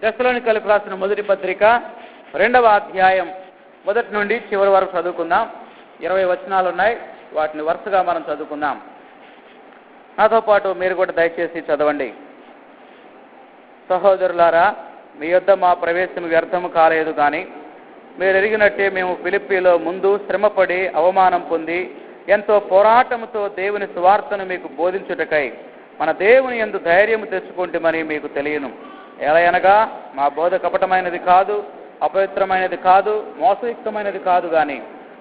తెస్సలోనికైలకు రాసిన మొదటి పత్రిక 2వ అధ్యాయం మొదటి నుండి చివరి వరకు చదువుకుందాం. 20 వచనాలు ఉన్నాయి, వాటిని వరుసగా మనం చదువుకుందాం. నాతో పాటు మీరు కూడా దయచేసి చదవండి. సహోదరులారా, మీ యొద్ద మా ప్రవేశం వ్యర్థము కాలేదు, కానీ మీరు ఎరిగినట్టే మేము ఫిలిప్పీలో ముందు శ్రమపడి అవమానం పొంది ఎంతో పోరాటముతో దేవుని సువార్తను మీకు బోధించుటకై మన దేవుని యందు ధైర్యము తెచ్చుకుంటామని మీకు తెలియను. ఎలయనగా మా బోధ కపటమైనది కాదు, అపవిత్రమైనది కాదు, మోసయుక్తమైనది కాదు, గాని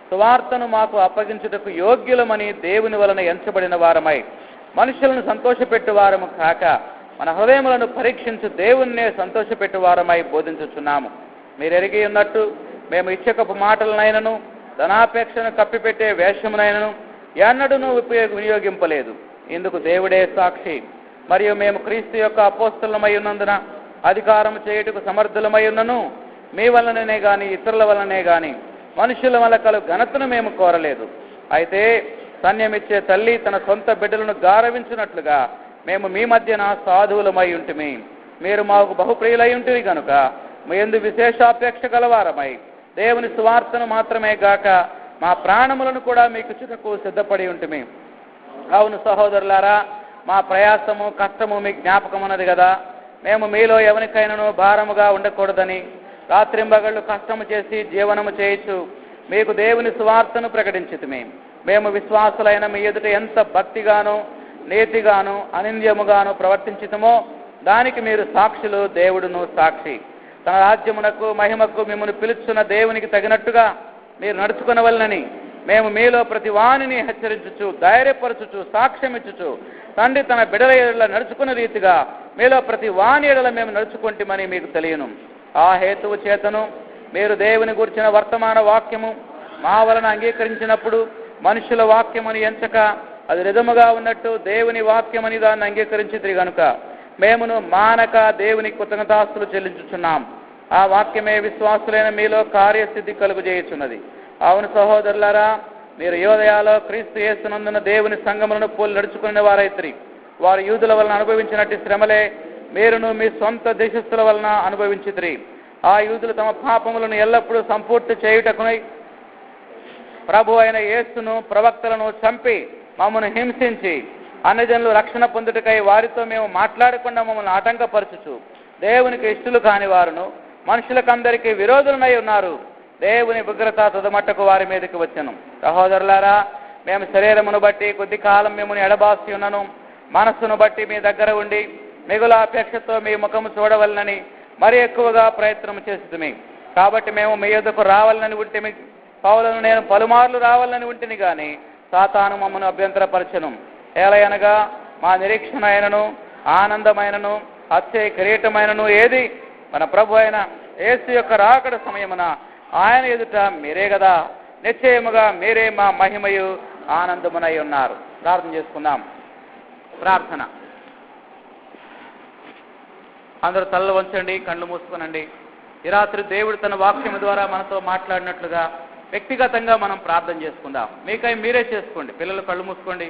సువార్తను మాకు అప్పగించుటకు యోగ్యులమని దేవుని వలన ఎంచబడిన వారమై మనుషులను సంతోషపెట్టు వారము కాక మన హృదయములను పరీక్షించు దేవుణ్ణే సంతోషపెట్టు వారమై బోధించుచున్నాము. మీరు ఎరిగి ఉన్నట్టు మేము ఇచ్చకపు మాటలనైనను ధనాపేక్షను కప్పిపెట్టే వేషమునైనను ఎన్నడూనూ వినియోగింపలేదు. ఇందుకు దేవుడే సాక్షి. మరియు మేము క్రీస్తు యొక్క అపోస్తలుమై ఉన్నందున అధికారము చేయుటకు సమర్థులమై ఉన్నను మీ వలననే గాని ఇతరుల వలనే గాని మనుషుల వల్ల కలుగు ఘనతను మేము కోరలేదు. అయితే సన్యమిచ్చే తల్లి తన సొంత బిడ్డలను గారవించినట్లుగా మేము మీ మధ్యన సాధువులమై ఉంటిమి. మీరు మాకు బహుప్రియులై ఉంటివి గనుక మీ యందు విశేషాపేక్ష గలవారమై దేవుని సువార్తను మాత్రమే గాక మా ప్రాణములను కూడా మీకు ఇచ్చుటకు సిద్ధపడి ఉంటిమి. అవును సహోదరులారా, మా ప్రయాసము కష్టము మీ జ్ఞాపకమున్నది కదా. మేము మీలో ఎవరికైనాను భారముగా ఉండకూడదని రాత్రింబగళ్ళు కష్టము చేసి జీవనము చేయొచ్చు మీకు దేవుని సువార్తను ప్రకటించితిమి. మేము విశ్వాసులైన మీ ఎదుట ఎంత భక్తిగాను నీతిగాను అనింద్యముగాను ప్రవర్తించితమో దానికి మీరు సాక్షులు, దేవుడును సాక్షి. తన రాజ్యమునకు మహిమకు మిమ్మల్ని పిలుచున్న దేవునికి తగినట్టుగా మీరు నడుచుకునవలనని మేము మీలో ప్రతి వానిని హెచ్చరించుచు ధైర్యపరచుచు సాక్ష్యమిచ్చుచు తండ్రి తన బిడల ఎడల నడుచుకున్న రీతిగా మీలో ప్రతి వాని ఎడల మేము నడుచుకుంటామని మీకు తెలియను. ఆ హేతువు చేతను మీరు దేవుని గురించిన వర్తమాన వాక్యము మా వలన అంగీకరించినప్పుడు మనుషుల వాక్యమని ఎంచక అది నిజముగా ఉన్నట్టు దేవుని వాక్యమని దాన్ని అంగీకరించితిరి గనుక మేమును మానక దేవుని కృతజ్ఞతాస్తులు చెల్లించుచున్నాం. ఆ వాక్యమే విశ్వాసులైన మీలో కార్యసిద్ధి కలుగు చేయుచున్నది. అవును సహోదరులారా, మీరు యోదయాలో క్రీస్తు యేసునందున దేవుని సంఘములను పోలి నడుచుకునే వారైతిరి. వారు యూదుల వలన అనుభవించినట్టు శ్రమలే మీరును మీ సొంత దేశస్థుల వలన అనుభవించితిరి. ఆ యూదులు తమ పాపములను ఎల్లప్పుడూ సంపూర్తి చేయుటకునై ప్రభు అయిన యేసును ప్రవక్తలను చంపి మమ్మల్ని హింసించి అన్యజనులు రక్షణ పొందుటకై వారితో మేము మాట్లాడకుండా మమ్మల్ని ఆటంకపరచుచు దేవునికి ఇష్టలు కాని వారును మనుషులకందరికీ విరోధులనై ఉన్నారు. దేవుని ఉగ్రత తుదమట్టకు వారి మీదకి వచ్చెను. సహోదరులారా, మేము శరీరమును బట్టి కొద్ది కాలం మిమ్మల్ని ఎడబాసి ఉన్నను, మనస్సును బట్టి మీ దగ్గర ఉండి మిగుల అపేక్షతో మీ ముఖము చూడవలనని మరి ఎక్కువగా ప్రయత్నం చేస్తుమి. కాబట్టి మేము మీ యొద్దకు రావాలని ఉంటిమి. పౌలను నేను పలుమార్లు రావాలని ఉంటిని గాని సాతాను మమ్మను అభ్యంతరపరచను. ఏలయనగా మా నిరీక్షణ అయినను ఆనందమైనను అత్యయ కిరీటమైనను ఏది మన ప్రభు అయిన యేసు యొక్క రాకడ సమయమున ఆయన ఎదుట మీరే కదా. నిశ్చయముగా మీరే మా మహిమయు ఆనందమునై ఉన్నారు. ప్రార్థన చేసుకుందాం. ప్రార్థన. అందరూ తలలు వంచండి, కళ్ళు మూసుకునండి. ఈ రాత్రి దేవుడు తన వాక్యము ద్వారా మనతో మాట్లాడినట్లుగా వ్యక్తిగతంగా మనం ప్రార్థన చేసుకుందాం. మీకై మీరే చేసుకోండి. పిల్లలు కళ్ళు మూసుకోండి,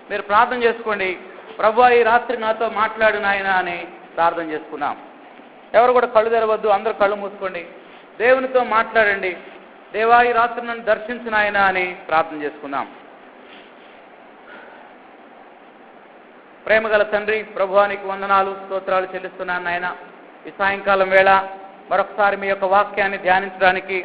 మీరు ప్రార్థన చేసుకోండి. ప్రభువా, ఈ రాత్రి నాతో మాట్లాడు నాయనా అని ప్రార్థన చేసుకుందాం. ఎవరు కూడా కళ్ళు తెరవద్దు, అందరూ కళ్ళు మూసుకోండి. దేవునితో మాట్లాడండి. దేవా, ఈ రాత్రి నన్ను దర్శించు నాయనా అని ప్రార్థన చేసుకుందాం. ప్రేమగల తండ్రి, ప్రభువానికి వందనాలు స్తోత్రాలు చెల్లిస్తున్నాను నాయన. ఈ సాయంకాలం వేళ మరొకసారి మీ యొక్క వాక్యాన్ని ధ్యానించడానికి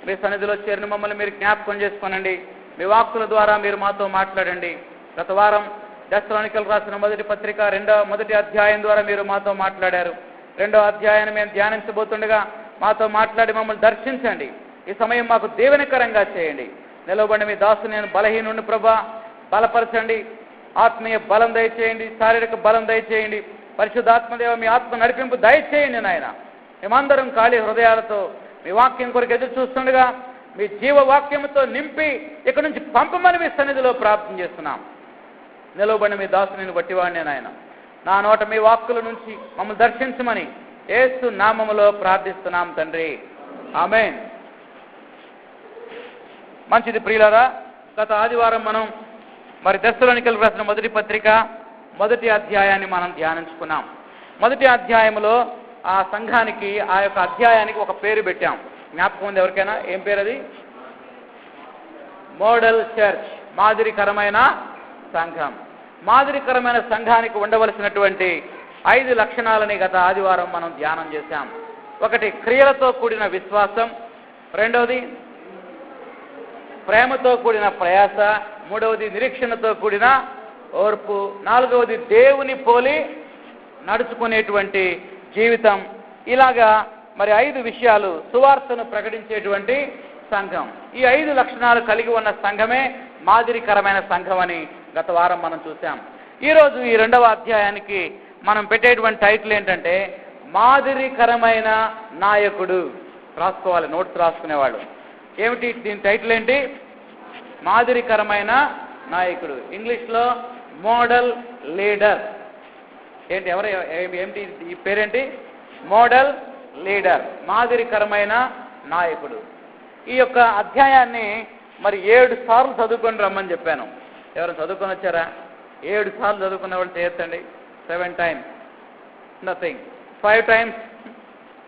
మీ సన్నిధిలో చేరిన మమ్మల్ని మీరు జ్ఞాపకం చేసుకోనండి. మీ వాక్కుల ద్వారా మీరు మాతో మాట్లాడండి. గత వారం తెస్సలోనికైలకు రాసిన మొదటి పత్రిక 2వ అధ్యాయం ద్వారా మీరు మాతో మాట్లాడారు. 2వ అధ్యాయాన్ని మేము ధ్యానించబోతుండగా మాతో మాట్లాడి మమ్మల్ని దర్శించండి. ఈ సమయం మాకు దీవెనకరంగా చేయండి. నిలవబడి మీ దాసు నేను బలహీనుని ప్రభా, బలపరచండి. ఆత్మీయ బలం దయచేయండి, శారీరక బలం దయచేయండి. పరిశుద్ధాత్మదేవ మీ ఆత్మ నడిపింపు దయచేయండి నాయన. మేమందరం ఖాళీ హృదయాలతో మీ వాక్యం కొరకు ఎదురు చూస్తుండగా మీ జీవ వాక్యముతో నింపి ఇక్కడి నుంచి పంపమని మీ సన్నిధిలో ప్రార్థన చేస్తున్నాం. నిలవబడిన మీ దాసు నేను బట్టివాడినే నాయన. నా నోట మీ వాక్కుల నుంచి మమ్మల్ని దర్శించమని యేసు నామములో ప్రార్థిస్తున్నాం తండ్రి, ఆమేన్. మంచిది ప్రియులారా, గత ఆదివారం మనం తెస్సలోనికైలకు రాసిన మొదటి పత్రిక 1వ అధ్యాయాన్ని మనం ధ్యానించుకున్నాం. 1వ అధ్యాయంలో ఆ సంఘానికి, ఆ యొక్క అధ్యాయానికి ఒక పేరు పెట్టాం. జ్ఞాపకం ఉంది ఎవరికైనా? ఏం పేరు అది? మోడల్ చర్చ్, మాదిరికరమైన సంఘం. మాదిరికరమైన సంఘానికి ఉండవలసినటువంటి 5 లక్షణాలని గత ఆదివారం మనం ధ్యానం చేశాం. ఒకటి, క్రియలతో కూడిన విశ్వాసం. రెండవది, ప్రేమతో కూడిన ప్రయాస. మూడవది, నిరీక్షణతో కూడిన ఓర్పు. నాలుగవది, దేవుని పోలి నడుచుకునేటువంటి జీవితం. ఇలాగా మరి 5 విషయాలు సువార్తను ప్రకటించేటువంటి సంఘం. ఈ 5 లక్షణాలు కలిగి ఉన్న సంఘమే మాదిరికరమైన సంఘం అని గత వారం మనం చూసాం. ఈరోజు ఈ 2వ అధ్యాయానికి మనం పెట్టేటువంటి టైటిల్ ఏంటంటే మాదిరికరమైన నాయకుడు. రాసుకోవాలి, నోట్స్ రాసుకునేవాళ్ళు. ఏమిటి దీని టైటిల్? ఏంటి? మాదిరికరమైన నాయకుడు. ఇంగ్లీష్లో మోడల్ లీడర్. ఏంటి ఏమిటి ఈ పేరేంటి? మోడల్ లీడర్, మాదిరికరమైన నాయకుడు. ఈ యొక్క అధ్యాయాన్ని మరి 7 సార్లు చదువుకొని రమ్మని చెప్పాను. ఎవరు చదువుకొని వచ్చారా? 7 సార్లు చదువుకునే వాళ్ళు చేయొద్దండి. 7 times nothing. 5 times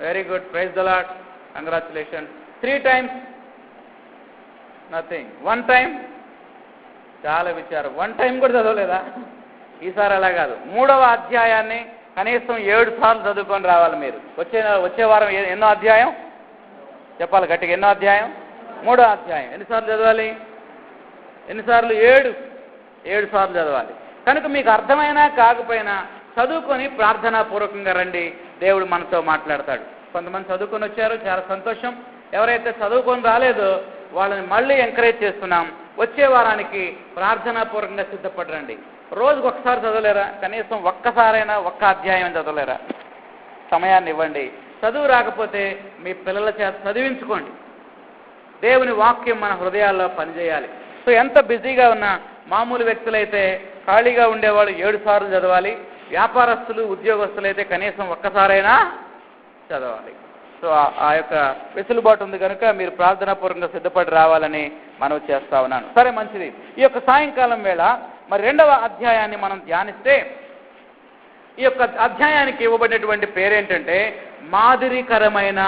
very good, praise the lord, congratulation. 3 times nothing. 1 time చాలా విచారం. 1 time కూడా చదవలేదా? ఈసారి అలా కాదు. 3వ అధ్యాయాన్ని కనీసం 7 సార్లు చదువుకొని రావాలి మీరు. వచ్చే వారం ఎన్నో అధ్యాయం చెప్పాలి గట్టిగా. ఎన్నో అధ్యాయం? 3వ అధ్యాయం. ఎన్నిసార్లు చదవాలి? ఎన్నిసార్లు? 7 సార్లు చదవాలి. కనుక మీకు అర్థమైనా కాకపోయినా చదువుకొని ప్రార్థనాపూర్వకంగా రండి, దేవుడు మనతో మాట్లాడతాడు. కొంతమంది చదువుకొని వచ్చారు, చాలా సంతోషం. ఎవరైతే చదువుకొని రాలేదో వాళ్ళని మళ్ళీ ఎంకరేజ్ చేస్తున్నాం. వచ్చే వారానికి ప్రార్థనాపూర్వకంగా సిద్ధపడరండి. రోజుకు ఒకసారి చదవలేరా? కనీసం ఒక్కసారైనా ఒక్క అధ్యాయం చదవలేరా? సమయాన్ని ఇవ్వండి. చదువు రాకపోతే మీ పిల్లల చేత చదివించుకోండి. దేవుని వాక్యం మన హృదయాల్లో పనిచేయాలి. సో ఎంత బిజీగా ఉన్న మామూలు వ్యక్తులైతే, ఖాళీగా ఉండేవాళ్ళు 7 సార్లు చదవాలి. వ్యాపారస్తులు, ఉద్యోగస్తులైతే కనీసం ఒక్కసారైనా చదవాలి. సో ఆ యొక్క వెసులుబాటు ఉంది కనుక మీరు ప్రార్థనాపూర్వకంగా సిద్ధపడి రావాలని మనవి చేస్తా ఉన్నాను. సరే, మంచిది. ఈ యొక్క సాయంకాలం వేళ మరి 2వ అధ్యాయాన్ని మనం ధ్యానిస్తే, ఈ యొక్క అధ్యాయానికి ఇవ్వబడినటువంటి పేరేంటంటే మాదిరికరమైన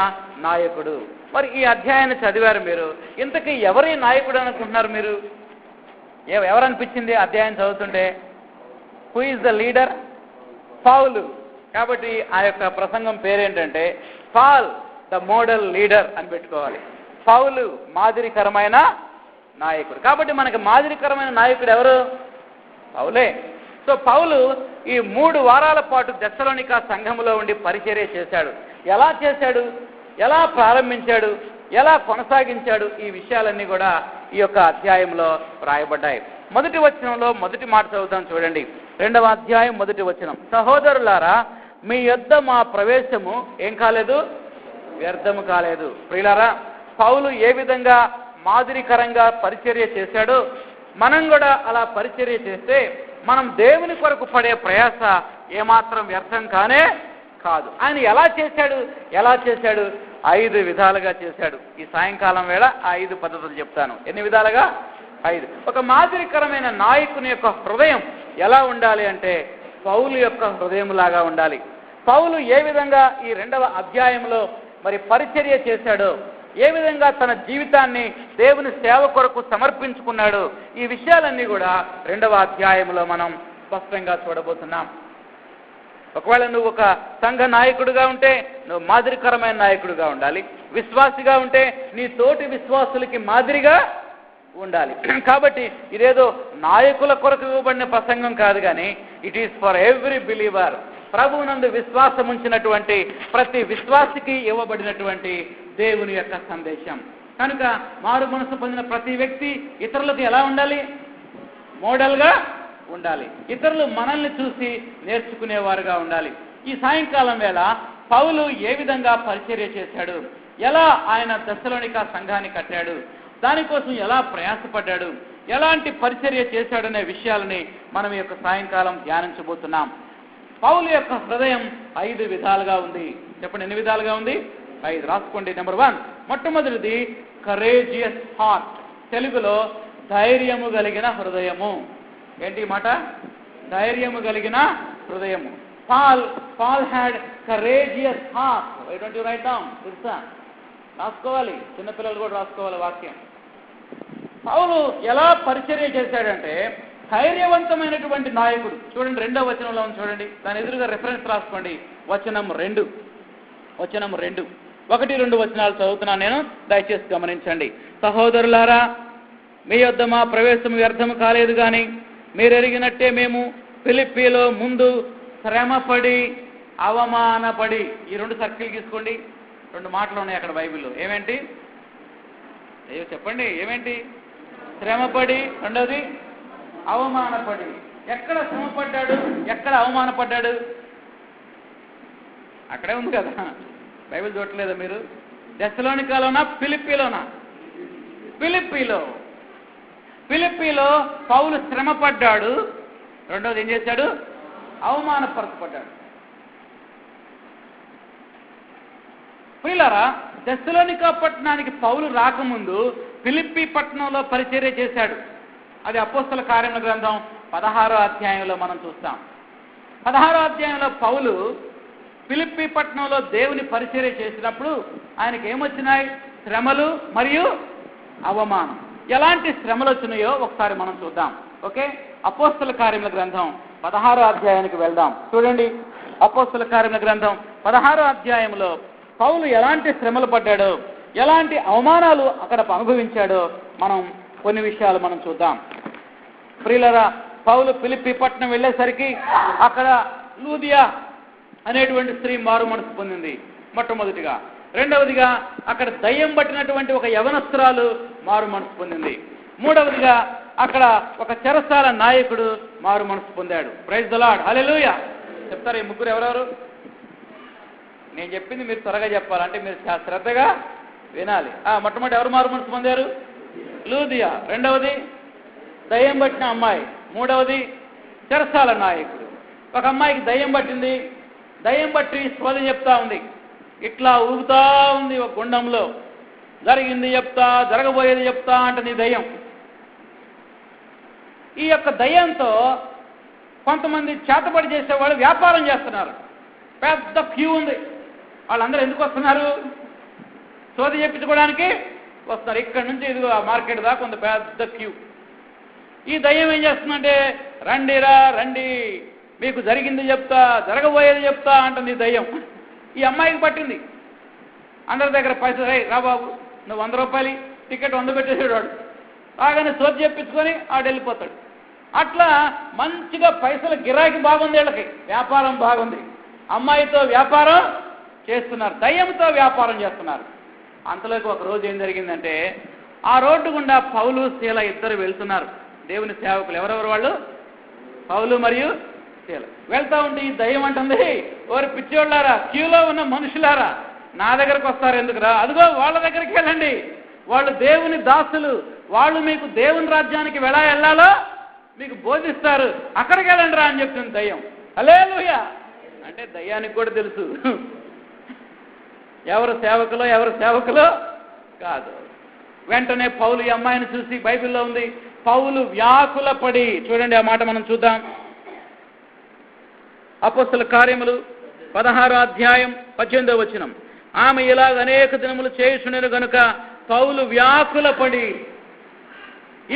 నాయకుడు. మరి ఈ అధ్యాయాన్ని చదివారు మీరు. ఇంతకీ ఎవరి నాయకుడు అనుకుంటున్నారు మీరు? ఎవరనిపించింది అధ్యాయం చదువుతుంటే? Who is the leader? పౌలు. కాబట్టి ఆ యొక్క ప్రసంగం పేరేంటంటే పాల్ ద మోడల్ లీడర్ అని పెట్టుకోవాలి. పౌలు మాదిరికరమైన నాయకుడు. కాబట్టి మనకి మాదిరికరమైన నాయకుడు ఎవరు? పౌలే. సో పౌలు ఈ 3 వారాల పాటు దెస్సలోనిక సంఘములో ఉండి పరిచర్య చేశాడు. ఎలా చేశాడు? ఎలా ప్రారంభించాడు? ఎలా కొనసాగించాడు? ఈ విషయాలన్నీ కూడా ఈ యొక్క అధ్యాయంలో రాయబడ్డాయి. మొదటి వచనంలో మొదటి మాట చదువుతాం చూడండి. 2వ అధ్యాయం మొదటి వచనం. సహోదరులారా, మీ యొద్ద మా ప్రవేశము ఏం కాలేదు? వ్యర్థము కాలేదు. ప్రియులారా, పౌలు ఏ విధంగా మాదిరికరంగా పరిచర్య చేశాడో మనం కూడా అలా పరిచర్య చేస్తే మనం దేవుని కొరకు పడే ప్రయాస ఏమాత్రం వ్యర్థం కానే కాదు. ఆయన ఎలా చేశాడు? 5 విధాలుగా చేశాడు. ఈ సాయంకాలం వేళ ఆ 5 పద్ధతులు చెప్తాను. ఎన్ని విధాలుగా? 5. ఒక మాదిరికరమైన నాయకుని యొక్క హృదయం ఎలా ఉండాలి అంటే పౌలు యొక్క హృదయంలాగా ఉండాలి. పౌలు ఏ విధంగా ఈ 2వ అధ్యాయంలో మరి పరిచర్య చేశాడో, ఏ విధంగా తన జీవితాన్ని దేవుని సేవ కొరకు సమర్పించుకున్నాడో, ఈ విషయాలన్నీ కూడా 2వ అధ్యాయంలో మనం స్పష్టంగా చూడబోతున్నాం. ఒకవేళ నువ్వు ఒక సంఘ నాయకుడిగా ఉంటే నువ్వు మాదిరికరమైన నాయకుడిగా ఉండాలి. విశ్వాసిగా ఉంటే నీ తోటి విశ్వాసులకి మాదిరిగా ఉండాలి. కాబట్టి ఇదేదో నాయకుల కొరకు ఇవ్వబడిన ప్రసంగం కాదు, కానీ it is for every believer. ప్రభువునందు విశ్వాసం ఉంచినటువంటి ప్రతి విశ్వాసికి ఇవ్వబడినటువంటి దేవుని యొక్క సందేశం. కనుక మారు మనసు పొందిన ప్రతి వ్యక్తి ఇతరులకు ఎలా ఉండాలి? మోడల్గా ఉండాలి. ఇతరులు మనల్ని చూసి నేర్చుకునేవారుగా ఉండాలి. ఈ సాయంకాలం వేళ పౌలు ఏ విధంగా పరిచర్య చేశాడు, ఎలా ఆయన దెస్సలోనిక సంఘాన్ని కట్టాడు, దానికోసం ఎలా ప్రయాసపడ్డాడు, ఎలాంటి పరిచర్య చేశాడనే విషయాలని మనం ఈ యొక్క సాయంకాలం ధ్యానించబోతున్నాం. పౌలు యొక్క హృదయం 5 విధాలుగా ఉంది. చెప్పండి, ఎన్ని విధాలుగా ఉంది? 5. రాసుకోండి. నెంబర్ 1, మొట్టమొదటిది కరేజియస్ హార్ట్. తెలుగులో ధైర్యము కలిగిన హృదయము. ఏంటి మాట? ధైర్యము కలిగిన హృదయము. Paul had courageous heart. Why don't you write down? తెలుసా? రాసుకోవాలి, చిన్నపిల్లలు కూడా రాసుకోవాలి వాక్యం. పౌలు ఎలా పరిచర్య చేశాడంటే ధైర్యవంతమైనటువంటి నాయకుడు. చూడండి 2వ వచనంలో ఉంది, చూడండి, దాని ఎదురుగా రెఫరెన్స్ రాసుకోండి. వచనం 2, 1-2 వచనాలు చదువుతున్నాను నేను, దయచేసి గమనించండి. సహోదరులారా, మీ యొద్ద మా ప్రవేశం వ్యర్థము కాలేదు గాని మీరు ఎరిగినట్టే మేము ఫిలిప్పీలో ముందు శ్రమపడి అవమానపడి. ఈ 2 సర్కిల్ తీసుకోండి. 2 మాటలు ఉన్నాయి అక్కడ బైబిల్లో. ఏమేంటి? అయ్యో చెప్పండి, ఏమేంటి? శ్రమపడి, రెండోది అవమానపడి. ఎక్కడ శ్రమపడ్డాడు, ఎక్కడ అవమానపడ్డాడు? అక్కడే ఉంది కదా, బైబిల్ చూడలేదా మీరు? తెస్సలోనికలోనా, ఫిలిప్పీలోనా? ఫిలిప్పీలో పౌలు శ్రమపడ్డాడు. రెండోది ఏం చేశాడు? అవమానపరచబడ్డాడు. ప్రియులారా, తెస్సలోనిక పట్టణానికి పౌలు రాకముందు ఫిలిప్పీ పట్టణంలో పరిచర్య చేశాడు. అది అపోస్తల కార్యముల గ్రంథం 16వ అధ్యాయంలో మనం చూస్తాం. 16వ అధ్యాయంలో పౌలు ఫిలిప్పీ పట్టణంలో దేవుని పరిచర్య చేసినప్పుడు ఆయనకి ఏమొచ్చినాయి? శ్రమలు మరియు అవమానం. ఎలాంటి శ్రమలు వచ్చినాయో ఒకసారి మనం చూద్దాం. ఓకే, అపోస్తల కార్యముల గ్రంథం 16వ అధ్యాయానికి వెళ్దాం. చూడండి, అపోస్తల కార్యముల గ్రంథం 16వ అధ్యాయంలో పౌలు ఎలాంటి శ్రమలు పడ్డాడో, ఎలాంటి అవమానాలు అక్కడ అనుభవించాడో మనం కొన్ని విషయాలు మనం చూద్దాం. ప్రియులరా, పౌలు ఫిలిప్పీ పట్టణం వెళ్ళేసరికి అక్కడ లూదియా అనేటువంటి స్త్రీ మారు మనసు పొందింది మొట్టమొదటిగా. రెండవదిగా అక్కడ దయ్యం పట్టినటువంటి ఒక యవనస్తురాలు మారు మనసు పొందింది. మూడవదిగా అక్కడ ఒక చెరసాల నాయకుడు మారు మనసు పొందాడు. ప్రైజ్ ది లార్డ్, హల్లెలూయా. చెప్తారు ఈ ముగ్గురు ఎవరెవరు? నేను చెప్పింది మీరు త్వరగా చెప్పాలంటే మీరు శ్రద్ధగా వినాలి. మొట్టమొదటి ఎవరు మారు మనసు పొందారు? లూదియా. రెండవది దయ్యం పట్టిన అమ్మాయి. మూడవది చెరసాల నాయకుడు. ఒక అమ్మాయికి దయ్యం పట్టింది. దయ్యం పట్టి శోధ చెప్తా ఉంది, ఇట్లా ఊగుతా ఉంది ఒక గుండంలో. జరిగింది చెప్తా, జరగబోయేది చెప్తా అంటుంది దయ్యం. ఈ యొక్క దయ్యంతో కొంతమంది చేతబడి చేసేవాళ్ళు వ్యాపారం చేస్తున్నారు. పెద్ద క్యూ ఉంది. వాళ్ళందరూ ఎందుకు వస్తున్నారు? శోధ చెప్పించుకోవడానికి వస్తున్నారు. ఇక్కడ నుంచి ఇదిగో మార్కెట్ దాకా కొంత పెద్ద క్యూ. ఈ దయ్యం ఏం చేస్తుందంటే, రండిరా రండి, మీకు జరిగింది చెప్తా, జరగబోయేది చెప్తా అంటుంది దయ్యం. ఈ అమ్మాయికి పట్టింది. అందరి దగ్గర పైసలు, రా బాబు నువ్వు 100 రూపాయలు టికెట్ 100 పెట్టేసాడు వాడు. బాగానే శోధ చెప్పించుకొని ఆడు వెళ్ళిపోతాడు. అట్లా మంచిగా పైసలు గిరాకీ బాగుంది, వీళ్ళకి వ్యాపారం బాగుంది. అమ్మాయితో వ్యాపారం చేస్తున్నారు, దయ్యంతో వ్యాపారం చేస్తున్నారు. అంతలోకి ఒక రోజు ఏం జరిగిందంటే, ఆ రోడ్డు గుండా పౌలు శీల ఇద్దరు వెళ్తున్నారు. దేవుని సేవకులు. ఎవరెవరు వాళ్ళు? పౌలు మరియు శీల. వెళ్తా ఉంటే ఈ దయ్యం అంటుంది, ఓరి పిచ్చోళ్ళారా, క్యూలో ఉన్న మనుషులారా, నా దగ్గరకు వస్తారు ఎందుకురా? అదిగో వాళ్ళ దగ్గరికి వెళ్ళండి, వాళ్ళు దేవుని దాసులు, వాళ్ళు మీకు దేవుని రాజ్యానికి ఎలా వెళ్ళాలో మీకు బోధిస్తారు, అక్కడికి వెళ్ళండి రా అని చెప్తుంది దయ్యం. హల్లెలూయా. అంటే దయ్యానికి కూడా తెలుసు ఎవరు సేవకులో కాదు. వెంటనే పౌలు ఈ అమ్మాయిని చూసి, బైబిల్లో ఉంది, పౌలు వ్యాకులపడి, చూడండి ఆ మాట మనం చూద్దాం. అపోస్తల కార్యములు 16వ అధ్యాయం 18వ వచనం. ఆమె ఇలాగ అనేక దినములు చేయుచుండెను గనుక పౌలు వ్యాకులపడి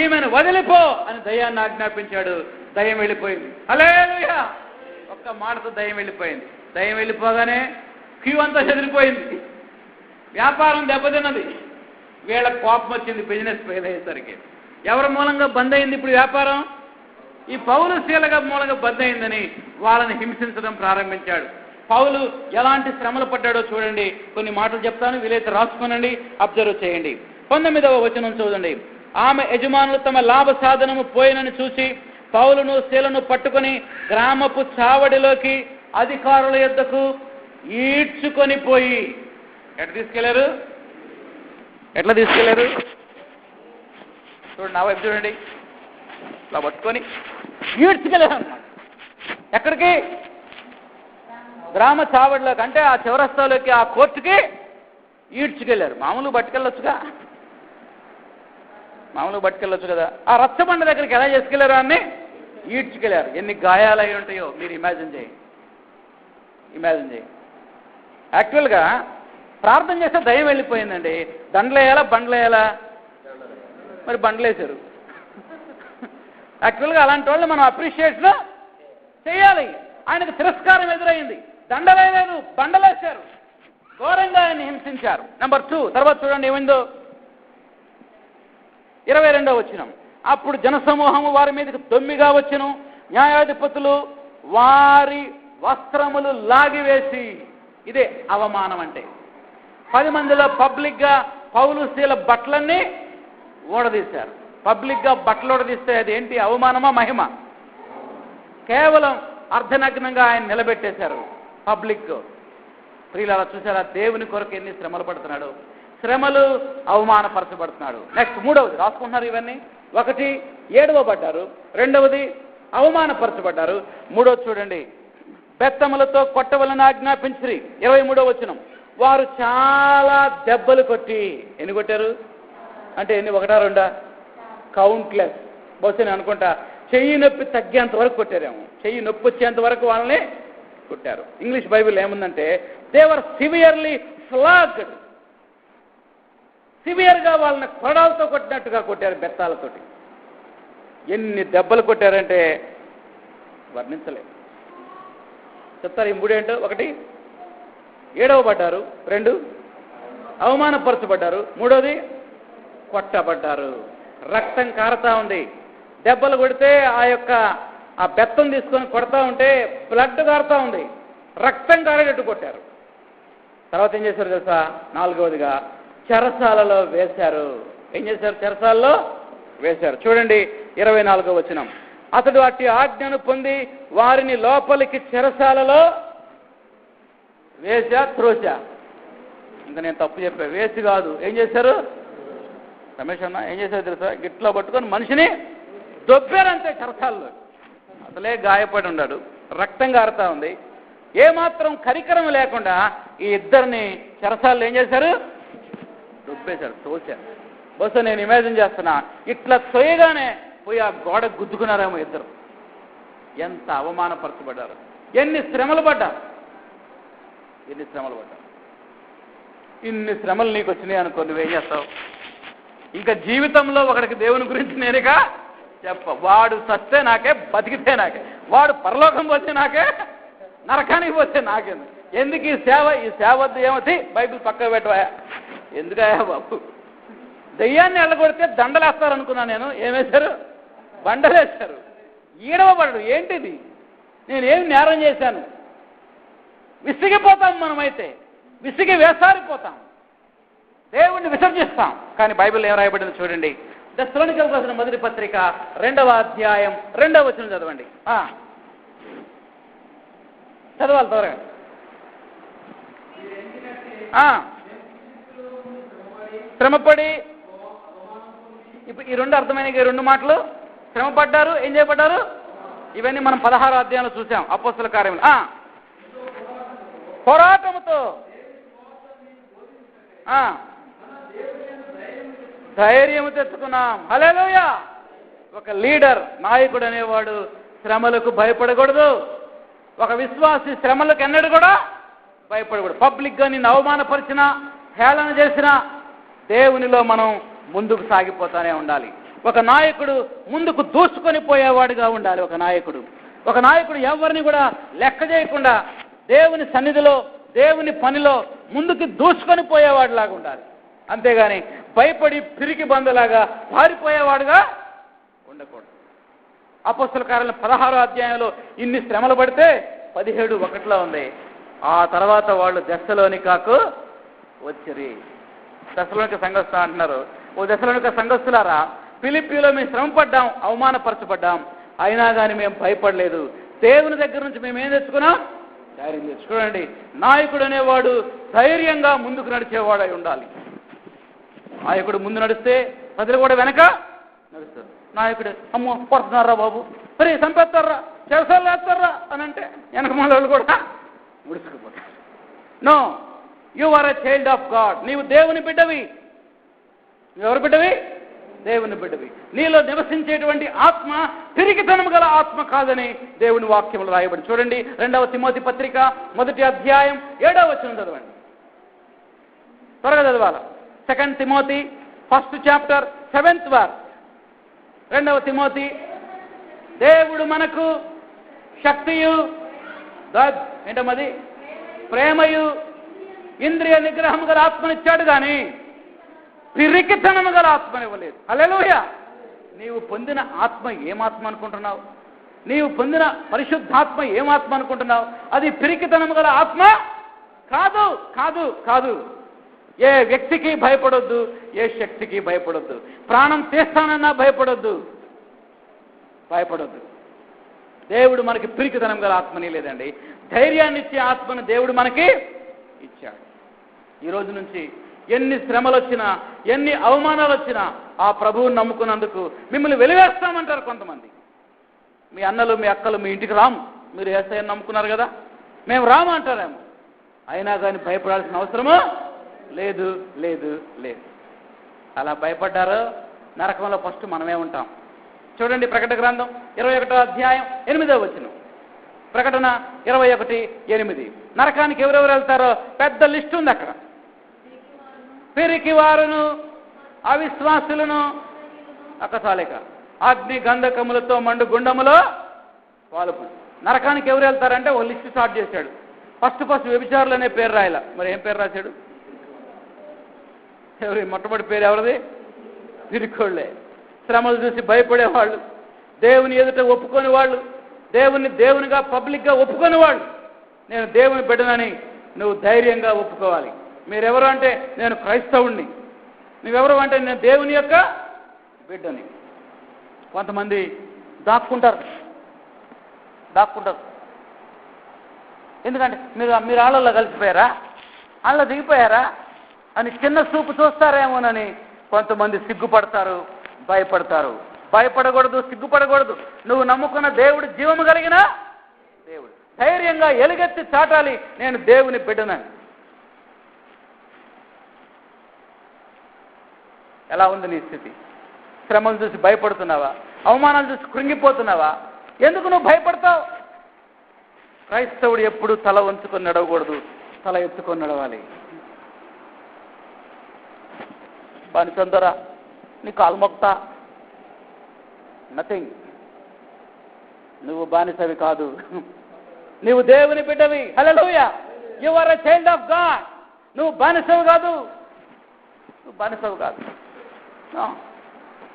ఈమెను వదిలిపో అని దయ్యాన్ని ఆజ్ఞాపించాడు. దయ్యం వెళ్ళిపోయింది. హల్లెలూయా. ఒక్క మాటతో దయ్యం వెళ్ళిపోయింది. దయ్యం వెళ్ళిపోగానే క్యూ అంతా చెదిరిపోయింది. వ్యాపారం దెబ్బతిన్నది. వీళ్ళకి కోపం వచ్చింది, బిజినెస్ ఫెయిల్ అయ్యేసరికి. ఎవరి మూలంగా బంద్ అయింది ఇప్పుడు వ్యాపారం? ఈ పౌలు శీలగా మూలంగా బంద్ అయిందని వాళ్ళని హింసించడం ప్రారంభించాడు. పౌలు ఎలాంటి శ్రమలు పడ్డాడో చూడండి. కొన్ని మాటలు చెప్తాను, వీలైతే రాసుకోనండి, అబ్జర్వ్ చేయండి. 19వ వచనం చూడండి. ఆమె యజమానులు తమ లాభ సాధనము పోయినని చూసి పౌలును శీలను పట్టుకొని గ్రామపు చావడిలోకి అధికారుల యొద్దకు ఈడ్చుకొని పోయి, ఎట్లా తీసుకెళ్లారు? చూడండి, నా వైపు చూడండి. ఇలా పట్టుకొని ఈడ్చుకెళ్ళారు అన్నమాట. ఎక్కడికి? గ్రామ చావడిలోకి, అంటే ఆ చివరస్తాలోకి, ఆ కోర్టుకి ఈడ్చుకెళ్ళారు. మామూలుగా పట్టుకెళ్ళొచ్చు కదా. ఆ రచ్చబండ దగ్గరికి ఎలా చేసుకెళ్లారు? అన్ని ఈడ్చుకెళ్ళారు. ఎన్ని గాయాలు అయి ఉంటాయో మీరు ఇమాజిన్ చేయండి. ఇమాజిన్ చేయి. యాక్చువల్గా ప్రార్థన చేస్తే దయ్యం వెళ్ళిపోయిందండి. దండలేయాలా బండ్లేయాలా? మరి బండ్లేశారు. యాక్చువల్గా అలాంటి వాళ్ళు మనం అప్రిషియేషన్ చేయాలి. ఆయనకు తిరస్కారం ఎదురైంది, దండలేయలేదు, బండలేశారు, ఘోరంగా ఆయన హింసించారు. నెంబర్ 2 తర్వాత చూడండి ఏమైందో. 22వ వచనం. అప్పుడు జనసమూహము వారి మీదకి దొమ్మిగా వచ్చెను, న్యాయాధిపతులు వారి వస్త్రములు లాగివేసి. ఇదే అవమానం అంటే. 10 మందిలో పబ్లిక్గా పౌలు శీల బట్టలన్నీ ఊడదీశారు. పబ్లిక్గా బట్టలు ఊడదీస్తే అది ఏంటి? అవమానమా మహిమ? కేవలం అర్ధనగ్నంగా ఆయన నిలబెట్టేశారు పబ్లిక్. ప్రియులు అలా చూసారా? దేవుని కొరకు ఎన్ని శ్రమలు పడుతున్నాడు. శ్రమలు, అవమానపరచబడుతున్నాడు. నెక్స్ట్ 3వది రాసుకుంటున్నారు ఇవన్నీ. 1 ఏడవబడ్డారు, 2వది అవమానపరచబడ్డారు, 3వది చూడండి బెత్తములతో కొట్టవలన ఆజ్ఞాపించిరి. 23వ వచనం. వారు చాలా దెబ్బలు కొట్టి. ఎన్ని కొట్టారు అంటే ఎన్ని? 1, 2? కౌంట్లెస్. బహుశా నేను అనుకుంటా చెయ్యి నొప్పి తగ్గేంత వరకు కొట్టారేమో. చెయ్యి నొప్పి వచ్చేంత వరకు వాళ్ళని కొట్టారు. ఇంగ్లీష్ బైబిల్ ఏముందంటే దే వర్ సివియర్లీ ఫ్లాగ్డ్. సివియర్గా వాళ్ళని కొరడాలతో కొట్టినట్టుగా కొట్టారు, బెత్తాలతోటి. ఎన్ని దెబ్బలు కొట్టారంటే వర్ణించలేదు. చెప్తారు ఈ 3 ఏంటో. 1 ఏడవబడ్డారు, 2 అవమానపరచబడ్డారు, 3వది కొట్టబడ్డారు. రక్తం కారుతా ఉంది. దెబ్బలు కొడితే ఆ బెత్తం తీసుకొని కొడతా ఉంటే బ్లడ్ కారుతా ఉంది, రక్తం కారేటట్టు కొట్టారు. తర్వాత ఏం చేశారు తెలుసా? 4వదిగా చెరసాలలో వేశారు. ఏం చేశారు? చెరసాలలో వేశారు. చూడండి 24వ వచనం. అతడు అట్టి ఆజ్ఞను పొంది వారిని లోపలికి చెరసాలలో వేసా త్రోసా. ఇంకా నేను తప్పు చెప్పా, వేసి కాదు. ఏం చేశారు రమేష్ అన్న? ఏం చేశారు తెలుసా? గిట్లో పట్టుకొని మనిషిని దొబ్బారంతే చెరసాలలో. అసలే గాయపడి ఉన్నాడు, రక్తం కారుతా ఉంది. ఏమాత్రం కరికరం లేకుండా ఈ ఇద్దరిని చెరసాలలో ఏం చేశారు? దొబ్బేశారు, తోశారు. బహుశా నేను ఇమాజిన్ చేస్తున్నా, ఇట్లా తోయగానే పోయి ఆ గోడ గుద్దుకున్నారేమో ఇద్దరు. ఎంత అవమానపరచబడ్డారు, ఎన్ని శ్రమలు పడ్డారు, ఎన్ని శ్రమలు పడ్డారు. ఇన్ని శ్రమలు నీకు వచ్చినాయి అనుకో, నువ్వేం చేస్తావు? ఇంకా జీవితంలో ఒకడికి దేవుని గురించి నేనుగా వాడు సస్తే నాకే, బతికితే నాకే, వాడు పరలోకం పోతే నాకే, నరకానికి పోతే నాకే. ఎందుకు ఈ సేవ? ఈ సేవ వద్దు. ఏమవుతుంది? బైబిల్ పక్క పెట్టవా? ఎందుకయ్యా బాబు? దయ్యాన్ని ఎళ్ళగొడితే దండలేస్తారనుకున్నా నేను. ఏమేశారు? బండలేశారు. ఈడవబడడు. ఏంటిది? నేనేం నేరం చేశాను? విసిగిపోతాం మనమైతే, విసిగి వేసారిపోతాం, దేవుణ్ణి విసర్జిస్తాం. కానీ బైబిల్ ఏం రాయబడింది చూడండి. తెస్సలోనికీయులకు రాసిన మొదటి పత్రిక 2వ అధ్యాయం 2వ వచనం చదవండి. చదవాలి త్వరగా. శ్రమపడి, ఇప్పుడు ఈ 2 అర్థమైన 2 మాటలు. శ్రమపడ్డారు, ఏం చేయబడ్డారు? ఇవన్నీ మనం 16వ అధ్యాయంలో చూసాం, అపోస్తల కార్యములు. పోరాటముతో ధైర్యము తెచ్చుకున్నాం. హల్లెలూయా. ఒక లీడర్, నాయకుడు అనేవాడు శ్రమలకు భయపడకూడదు. ఒక విశ్వాసి శ్రమలకు ఎన్నడూ కూడా భయపడకూడదు. పబ్లిక్గా నిన్ను అవమానపరిచినా, హేళన చేసినా దేవునిలో మనం ముందుకు సాగిపోతానే ఉండాలి. ఒక నాయకుడు ముందుకు దూసుకొని పోయేవాడుగా ఉండాలి. ఒక నాయకుడు ఎవరిని కూడా లెక్క చేయకుండా దేవుని సన్నిధిలో, దేవుని పనిలో ముందుకు దూసుకొని పోయేవాడిలాగా ఉండాలి. అంతేగాని భయపడి పిరికి బందలాగా పారిపోయేవాడుగా ఉండకూడదు. అపోస్తల కార్యాలు 16వ అధ్యాయంలో ఇన్ని శ్రమలు పడితే 17:1 ఉంది. ఆ తర్వాత వాళ్ళు దెస్సలోనికకు వచ్చిరి. దెస్సలోనిక సంఘస్థులు అంటున్నారు, ఓ దెస్సలోనిక సంఘస్థులారా, ఫిలిప్పీలో మేము శ్రమ పడ్డాం, అవమానపరచబడ్డాం, అయినా కానీ మేము భయపడలేదు. దేవుని దగ్గర నుంచి మేము ఏం తెచ్చుకున్నాం? ధైర్యం తెచ్చుకోండి. నాయకుడు అనేవాడు ధైర్యంగా ముందుకు నడిచేవాడై ఉండాలి. నాయకుడు ముందు నడిస్తే ప్రజలు కూడా వెనక నడుస్తారు. నాయకుడు అమ్మో పడుతున్నారా బాబు, మరి చంపేస్తారా, చెరసాలు వేస్తారా అని అంటే వెనక వాళ్ళు కూడా ఉడుచుకుపోతారు. No, you are a child of God. నీవు దేవుని బిడ్డవి. నువ్వు ఎవరు బిడ్డవి? దేవుని బిడ్డవి. నీలో నివసించేటువంటి ఆత్మ పిరికితనము గల ఆత్మ కాదని దేవుని వాక్యములు రాయబడి. చూడండి 2వ తిమోతి పత్రిక 1వ అధ్యాయం 7వ వచనం చదవండి. త్వరగా చదవాలి. 2 Timothy 1st chapter 7th verse. 2వ తిమోతి, దేవుడు మనకు శక్తియు ఏంటమ్మది ప్రేమయు ఇంద్రియ నిగ్రహము గల ఆత్మనిచ్చాడు కానీ పిరికితనము గల ఆత్మనివ్వలేదు. హల్లెలూయా. నీవు పొందిన ఆత్మ ఏమాత్మ అనుకుంటున్నావు? నీవు పొందిన పరిశుద్ధాత్మ ఏమాత్మ అనుకుంటున్నావు? అది పిరికితనము గల ఆత్మ కాదు, కాదు, కాదు. ఏ వ్యక్తికి భయపడొద్దు, ఏ శక్తికి భయపడొద్దు. ప్రాణం తీస్తానన్నా భయపడొద్దు, భయపడొద్దు. దేవుడు మనకి పిరికితనం గల ఆత్మని లేదండి, ధైర్యాన్ని ఇచ్చే ఆత్మను దేవుడు మనకి ఇచ్చాడు. ఈ రోజు నుంచి ఎన్ని శ్రమలు వచ్చినా, ఎన్ని అవమానాలు వచ్చినా ఆ ప్రభువుని నమ్ముకున్నందుకు మిమ్మల్ని వెలివేస్తామంటారు కొంతమంది. మీ అన్నలు, మీ అక్కలు మీ ఇంటికి రాము, మీరు యేసయ్యను నమ్ముకున్నారు కదా, మేము రాము అంటారేమో. అయినా కానీ భయపడాల్సిన అవసరము లేదు, లేదు, లేదు. అలా భయపడ్డారో నరకంలో ఫస్ట్ మనమే ఉంటాం. చూడండి ప్రకటన గ్రంథం 21వ అధ్యాయం 8వ వచనం. ప్రకటన 21:8. నరకానికి ఎవరెవరు వెళ్తారో పెద్ద లిస్ట్ ఉంది అక్కడ. పిరికి వారును, అవిశ్వాసులను, అక్కసాలేక అగ్ని గంధకములతో మండు గుండములో పాల్గొని. నరకానికి ఎవరు వెళ్తారంటే ఓ లిస్ట్ స్టార్ట్ చేశాడు. ఫస్ట్ వ్యభిచారులు అనే పేరు రాయాల. మరి ఏం పేరు రాశాడు? ఎవరి మొట్టమొదటి పేరు ఎవరిది? పిరికోళ్ళే. శ్రమలు చూసి భయపడేవాళ్ళు, దేవుని ఎదుట ఒప్పుకొని వాళ్ళు, దేవునిగా పబ్లిక్గా ఒప్పుకొని వాళ్ళు. నేను దేవుని బిడ్డనని నువ్వు ధైర్యంగా ఒప్పుకోవాలి. మీరెవరు అంటే నేను క్రైస్తవుణ్ణి, నువ్వెవరు అంటే నేను దేవుని యొక్క బిడ్డని. కొంతమంది దాక్కుంటారు. ఎందుకంటే మీరు ఆళ్ళల్లో కలిసిపోయారా, ఆళ్ళ దిగిపోయారా అని చిన్న చూపు చూస్తారేమోనని కొంతమంది సిగ్గుపడతారు, భయపడతారు. భయపడకూడదు, సిగ్గుపడకూడదు. నువ్వు నమ్ముకున్న దేవుడు జీవము కలిగిన దేవుడు. ధైర్యంగా ఎలుగెత్తి చాటాలి, నేను దేవుని బిడ్డనని. ఎలా ఉంది నీ స్థితి? శ్రమలు చూసి భయపడుతున్నావా? అవమానాలు చూసి కృంగిపోతున్నావా? ఎందుకు నువ్వు భయపడతావు? క్రైస్తవుడు ఎప్పుడు తల వంచుకొని నడవకూడదు, తల ఎత్తుకొని నడవాలి. బాని చందరా నీ కాలు మొక్తా, నథింగ్. నువ్వు బానిసవి కాదు, నువ్వు దేవుని బిడ్డవి. Hallelujah. You are a child of God. నువ్వు బానిసవి కాదు,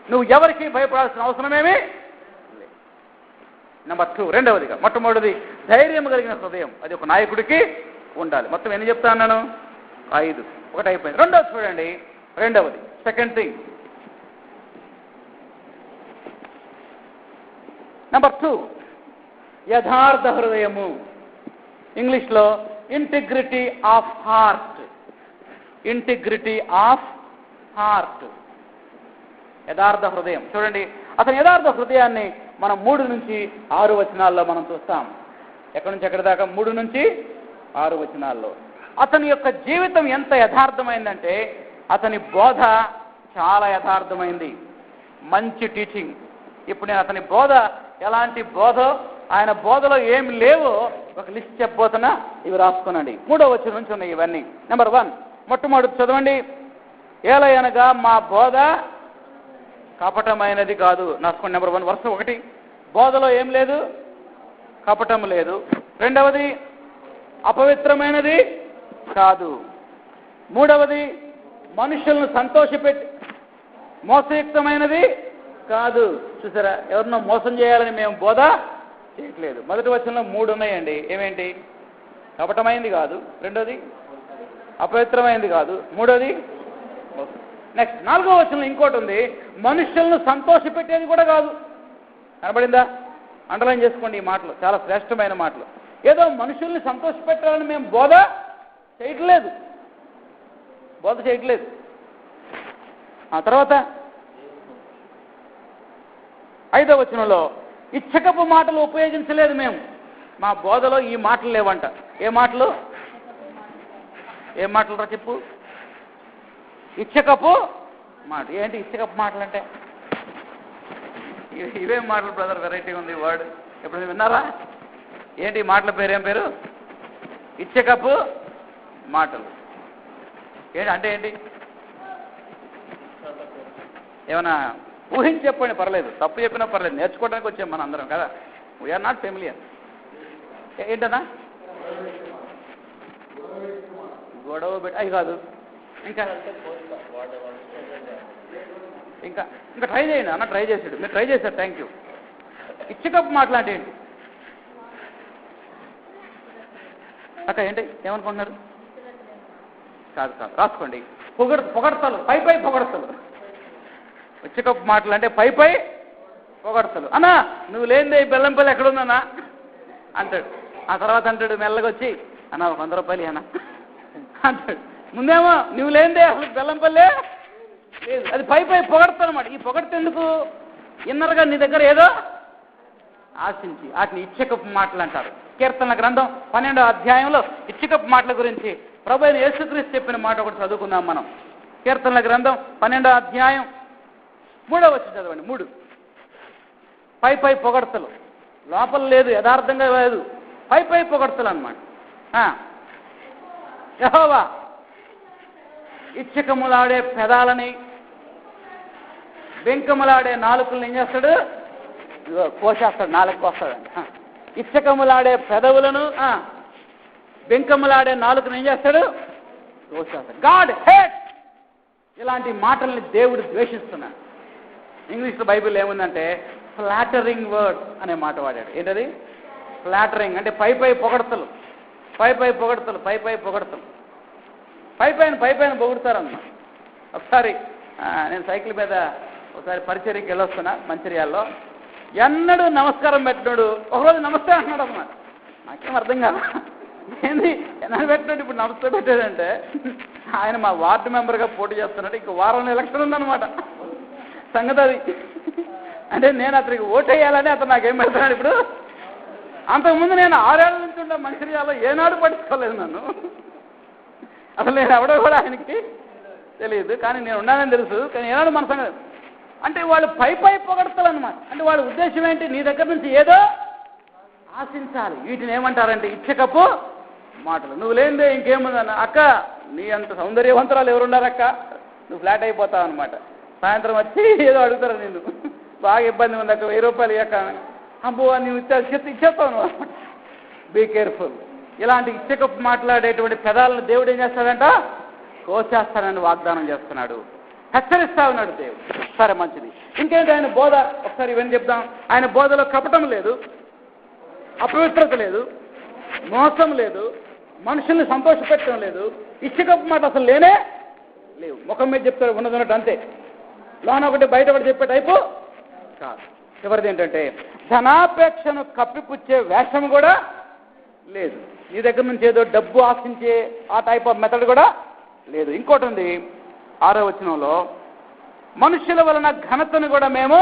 నువ్వు ఎవరికి భయపడాల్సిన అవసరమేమి. నెంబర్ 2, రెండవదిగా, మొట్టమొదటిది ధైర్యం కలిగిన హృదయం. అది ఒక నాయకుడికి ఉండాలి. మొత్తం ఎన్ని చెప్తా అన్నాను? 5. ఒకటి అయిపోయింది. రెండవది చూడండి, రెండవది సెకండ్ థింగ్. నెంబర్ 2, యథార్థ హృదయము. ఇంగ్లీష్లో integrity of heart. Integrity of heart, యథార్థ హృదయం. చూడండి, అతని యథార్థ హృదయాన్ని మనం 3 నుంచి 6 వచనాల్లో మనం చూస్తాం. ఎక్కడి నుంచి ఎక్కడి దాకా? 3 నుంచి 6 వచనాల్లో. అతని యొక్క జీవితం ఎంత యథార్థమైందంటే అతని బోధ చాలా యథార్థమైంది. మంచి టీచింగ్. ఇప్పుడు నేను అతని బోధ ఎలాంటి బోధో, ఆయన బోధలో ఏమి లేవో ఒక లిస్ట్ చెప్పబోతున్నా, ఇవి రాసుకునండి. 3వ వచనం నుంచి ఉన్నాయి ఇవన్నీ. నెంబర్ 1, మొట్టమొదటి చదవండి. ఏలయనగా మా బోధ కపటమైనది కాదు. రాసుకోండి. నెంబర్ 1 వర్షం 1. బోధలో ఏం లేదు, కపటం లేదు. రెండవది, అపవిత్రమైనది కాదు. మూడవది, మనుషులను సంతోషపెట్టి మోసయుక్తమైనది కాదు. చూసారా, ఎవరినో మోసం చేయాలని మేము బోధ చేయట్లేదు. మొదటి వచనంలో 3 ఉన్నాయండి. ఏమేంటి? కపటమైంది కాదు, రెండోది అపవిత్రమైంది కాదు, మూడోది. నెక్స్ట్ 4వ వచనంలో ఇంకోటి ఉంది, మనుషులను సంతోషపెట్టేది కూడా కాదు. కనబడిందా? అండర్లైన్ చేసుకోండి ఈ మాటలు, చాలా శ్రేష్టమైన మాటలు. ఏదో మనుషుల్ని సంతోషపెట్టాలని మేము బోధ చేయట్లేదు. ఆ తర్వాత 5వ వచనంలో ఇచ్చకపు మాటలు ఉపయోగించలేదు మేము. మా బోధలో ఈ మాటలు లేవంట. ఏ మాటలు రా చెప్పు? ఇచ్చకపు మాట. ఏంటి ఇచ్చకప్పు మాటలు అంటే? ఇవేం మాటలు బ్రదర్, వెరైటీ ఉంది వర్డ్. ఎప్పుడు విన్నారా? ఏంటి ఈ మాటల పేరు? ఏం పేరు? ఇచ్చకప్పు మాటలు. ఏంటి అంటే ఏంటి? ఏమన్నా ఊహించి చెప్పండి, పర్లేదు. తప్పు చెప్పినా పర్లేదు, నేర్చుకోవడానికి వచ్చాం మనం అందరం కదా. We are not familiar. ఏంటన్నా? గొడవ పెట్టి అవి కాదు. ఇంకా ఇంకా ఇంకా ట్రై చేయండి అన్న. ట్రై చేసాడు, మీరు ట్రై చేశారు, థ్యాంక్ యూ. ఇచ్చకప్పు మాట్లాంటి ఏంటి అక్క? ఏంటి ఏమనుకుంటున్నారు? కాదు కాదు, రాసుకోండి. పొగడతలు, పై పొగడతలు. ఇచ్చకప్పు మాటలు అంటే పై పొగడతలు. అన్నా నువ్వు లేనిదే ఈ బెల్లంపల్లి ఎక్కడుందన్నా అంటాడు. ఆ తర్వాత అంటాడు మెల్లగా వచ్చి, అన్న 100 రూపాయలు అన్న అంటాడు. ముందేమో నువ్వు లేనిదే అసలు బెల్లంపల్లే లేదు. అది పై పొగడతాను అన్నమాట. ఈ పొగడితే ఎందుకు? ఇన్నర్గా నీ దగ్గర ఏదో ఆశించి, వాటిని ఇచ్చకప్పు మాటలు అంటారు. కీర్తనల గ్రంథం 12వ అధ్యాయంలో ఇచ్చకప్పు మాటల గురించి ప్రభు అయిన యేసుక్రీస్తు చెప్పిన మాట ఒకటి చదువుకున్నాం మనం. కీర్తనల గ్రంథం 12వ అధ్యాయం 3వ వచనం చదవండి. 3 పై పొగడతలు, లోపల లేదు, యథార్థంగా లేదు, పై పొగడతలు అన్నమాట. యెహోవా ఇచ్చకములాడే పెదాలని, బెంకములాడే నాలుకలను ఏం చేస్తాడు? కోసేస్తాడు, నాలుగు కోస్తాడండి. ఇచ్చకములాడే పెదవులను, బెంకములాడే నాలుకను ఏం చేస్తాడు? కోసేస్తాడు. గాడ్ హేట్ ఇలాంటి మాటల్ని దేవుడు ద్వేషిస్తున్నాడు. ఇంగ్లీష్లో బైబిల్ ఏముందంటే ఫ్లాటరింగ్ వర్డ్స్ అనే మాట వాడాడు. ఏంటది? ఫ్లాటరింగ్ అంటే పై పొగడతలు, పై పొగడతలు, పై పొగడతలు, పైపైన పొగుడతారన్నమాట. ఒకసారి నేను సైకిల్ మీద ఒకసారి పరిచర్యకి వెళ్ళొస్తున్నా మంచిర్యాలలో. ఎన్నడూ నమస్కారం పెట్టినాడు, ఒకరోజు నమస్తే అంటున్నాడు అన్నమాట. నాకేం అర్థం కాదు, ఏంది ఎన్నడూ పెట్టినాడు ఇప్పుడు నమస్తే పెట్టాడంటే ఆయన మా వార్డు మెంబర్గా పోటీ చేస్తున్నాడు. ఇంక వారంలో ఎలక్షన్ ఉందన్నమాట. సంగతి అది. అంటే నేను అతనికి ఓటు వేయాలని అతను నాకేం పెడతాడు ఇప్పుడు. అంతకుముందు నేను 6 ఏళ్ల నుంచి ఉండే మంచిర్యాలలో ఏనాడు పట్టించుకోలేదు నన్ను. అసలు నేను ఎవడో కూడా ఆయనకి తెలియదు, కానీ నేను ఉన్నానని తెలుసు. కానీ ఏనాడు మన సంగతి అంటే వాళ్ళు పై పొగడతలు అనమాట. అంటే వాళ్ళ ఉద్దేశం ఏంటి? నీ దగ్గర నుంచి ఏదో ఆశించాలి. వీటిని ఏమంటారంటే ఇచ్చకప్పు మాటలు. నువ్వు లేనిదే ఇంకేముందన్న. అక్క నీ అంత సౌందర్యవంతరాలు ఎవరున్నారక్క, నువ్వు ఫ్లాట్ అయిపోతావు అనమాట. సాయంత్రం వచ్చి ఏదో అడుగుతారు నిన్ను, బాగా ఇబ్బంది ఉంది అక్క, 1000 రూపాయలు ఇయ్యక. అబ్బో నువ్వు ఇచ్చేస్తావు నువ్వు. Be careful. ఇలాంటి ఇచ్చకప్పు మాట్లాడేటువంటి పెదాలను దేవుడు ఏం చేస్తాడంట? కోసేస్తానని వాగ్దానం చేస్తున్నాడు, హెచ్చరిస్తా ఉన్నాడు దేవుడు. సరే మంచిది. ఇంకేంటి ఆయన బోధ? ఒకసారి ఇవన్నీ చెప్దాం. ఆయన బోధలో కపటం లేదు, అపవిత్రత లేదు, మోసం లేదు, మనుషుల్ని సంతోషపెట్టడం లేదు. ఇచ్చకప్పు మాట అసలు లేనే లేవు. ముఖం మీద చెప్తాడు ఉన్నదన్నట్టు అంతే. లోన ఒకటి బయట ఒకటి చెప్పే టైపు కాదు. చివరిది ఏంటంటే ధనాపేక్షను కప్పిపుచ్చే వేషం కూడా లేదు. నీ దగ్గర నుంచి ఏదో డబ్బు ఆశించే ఆ టైప్ ఆఫ్ మెథడ్ కూడా లేదు. ఇంకోటి ఉంది 6వ వచనంలో, మనుషుల వలన ఘనతను కూడా మేము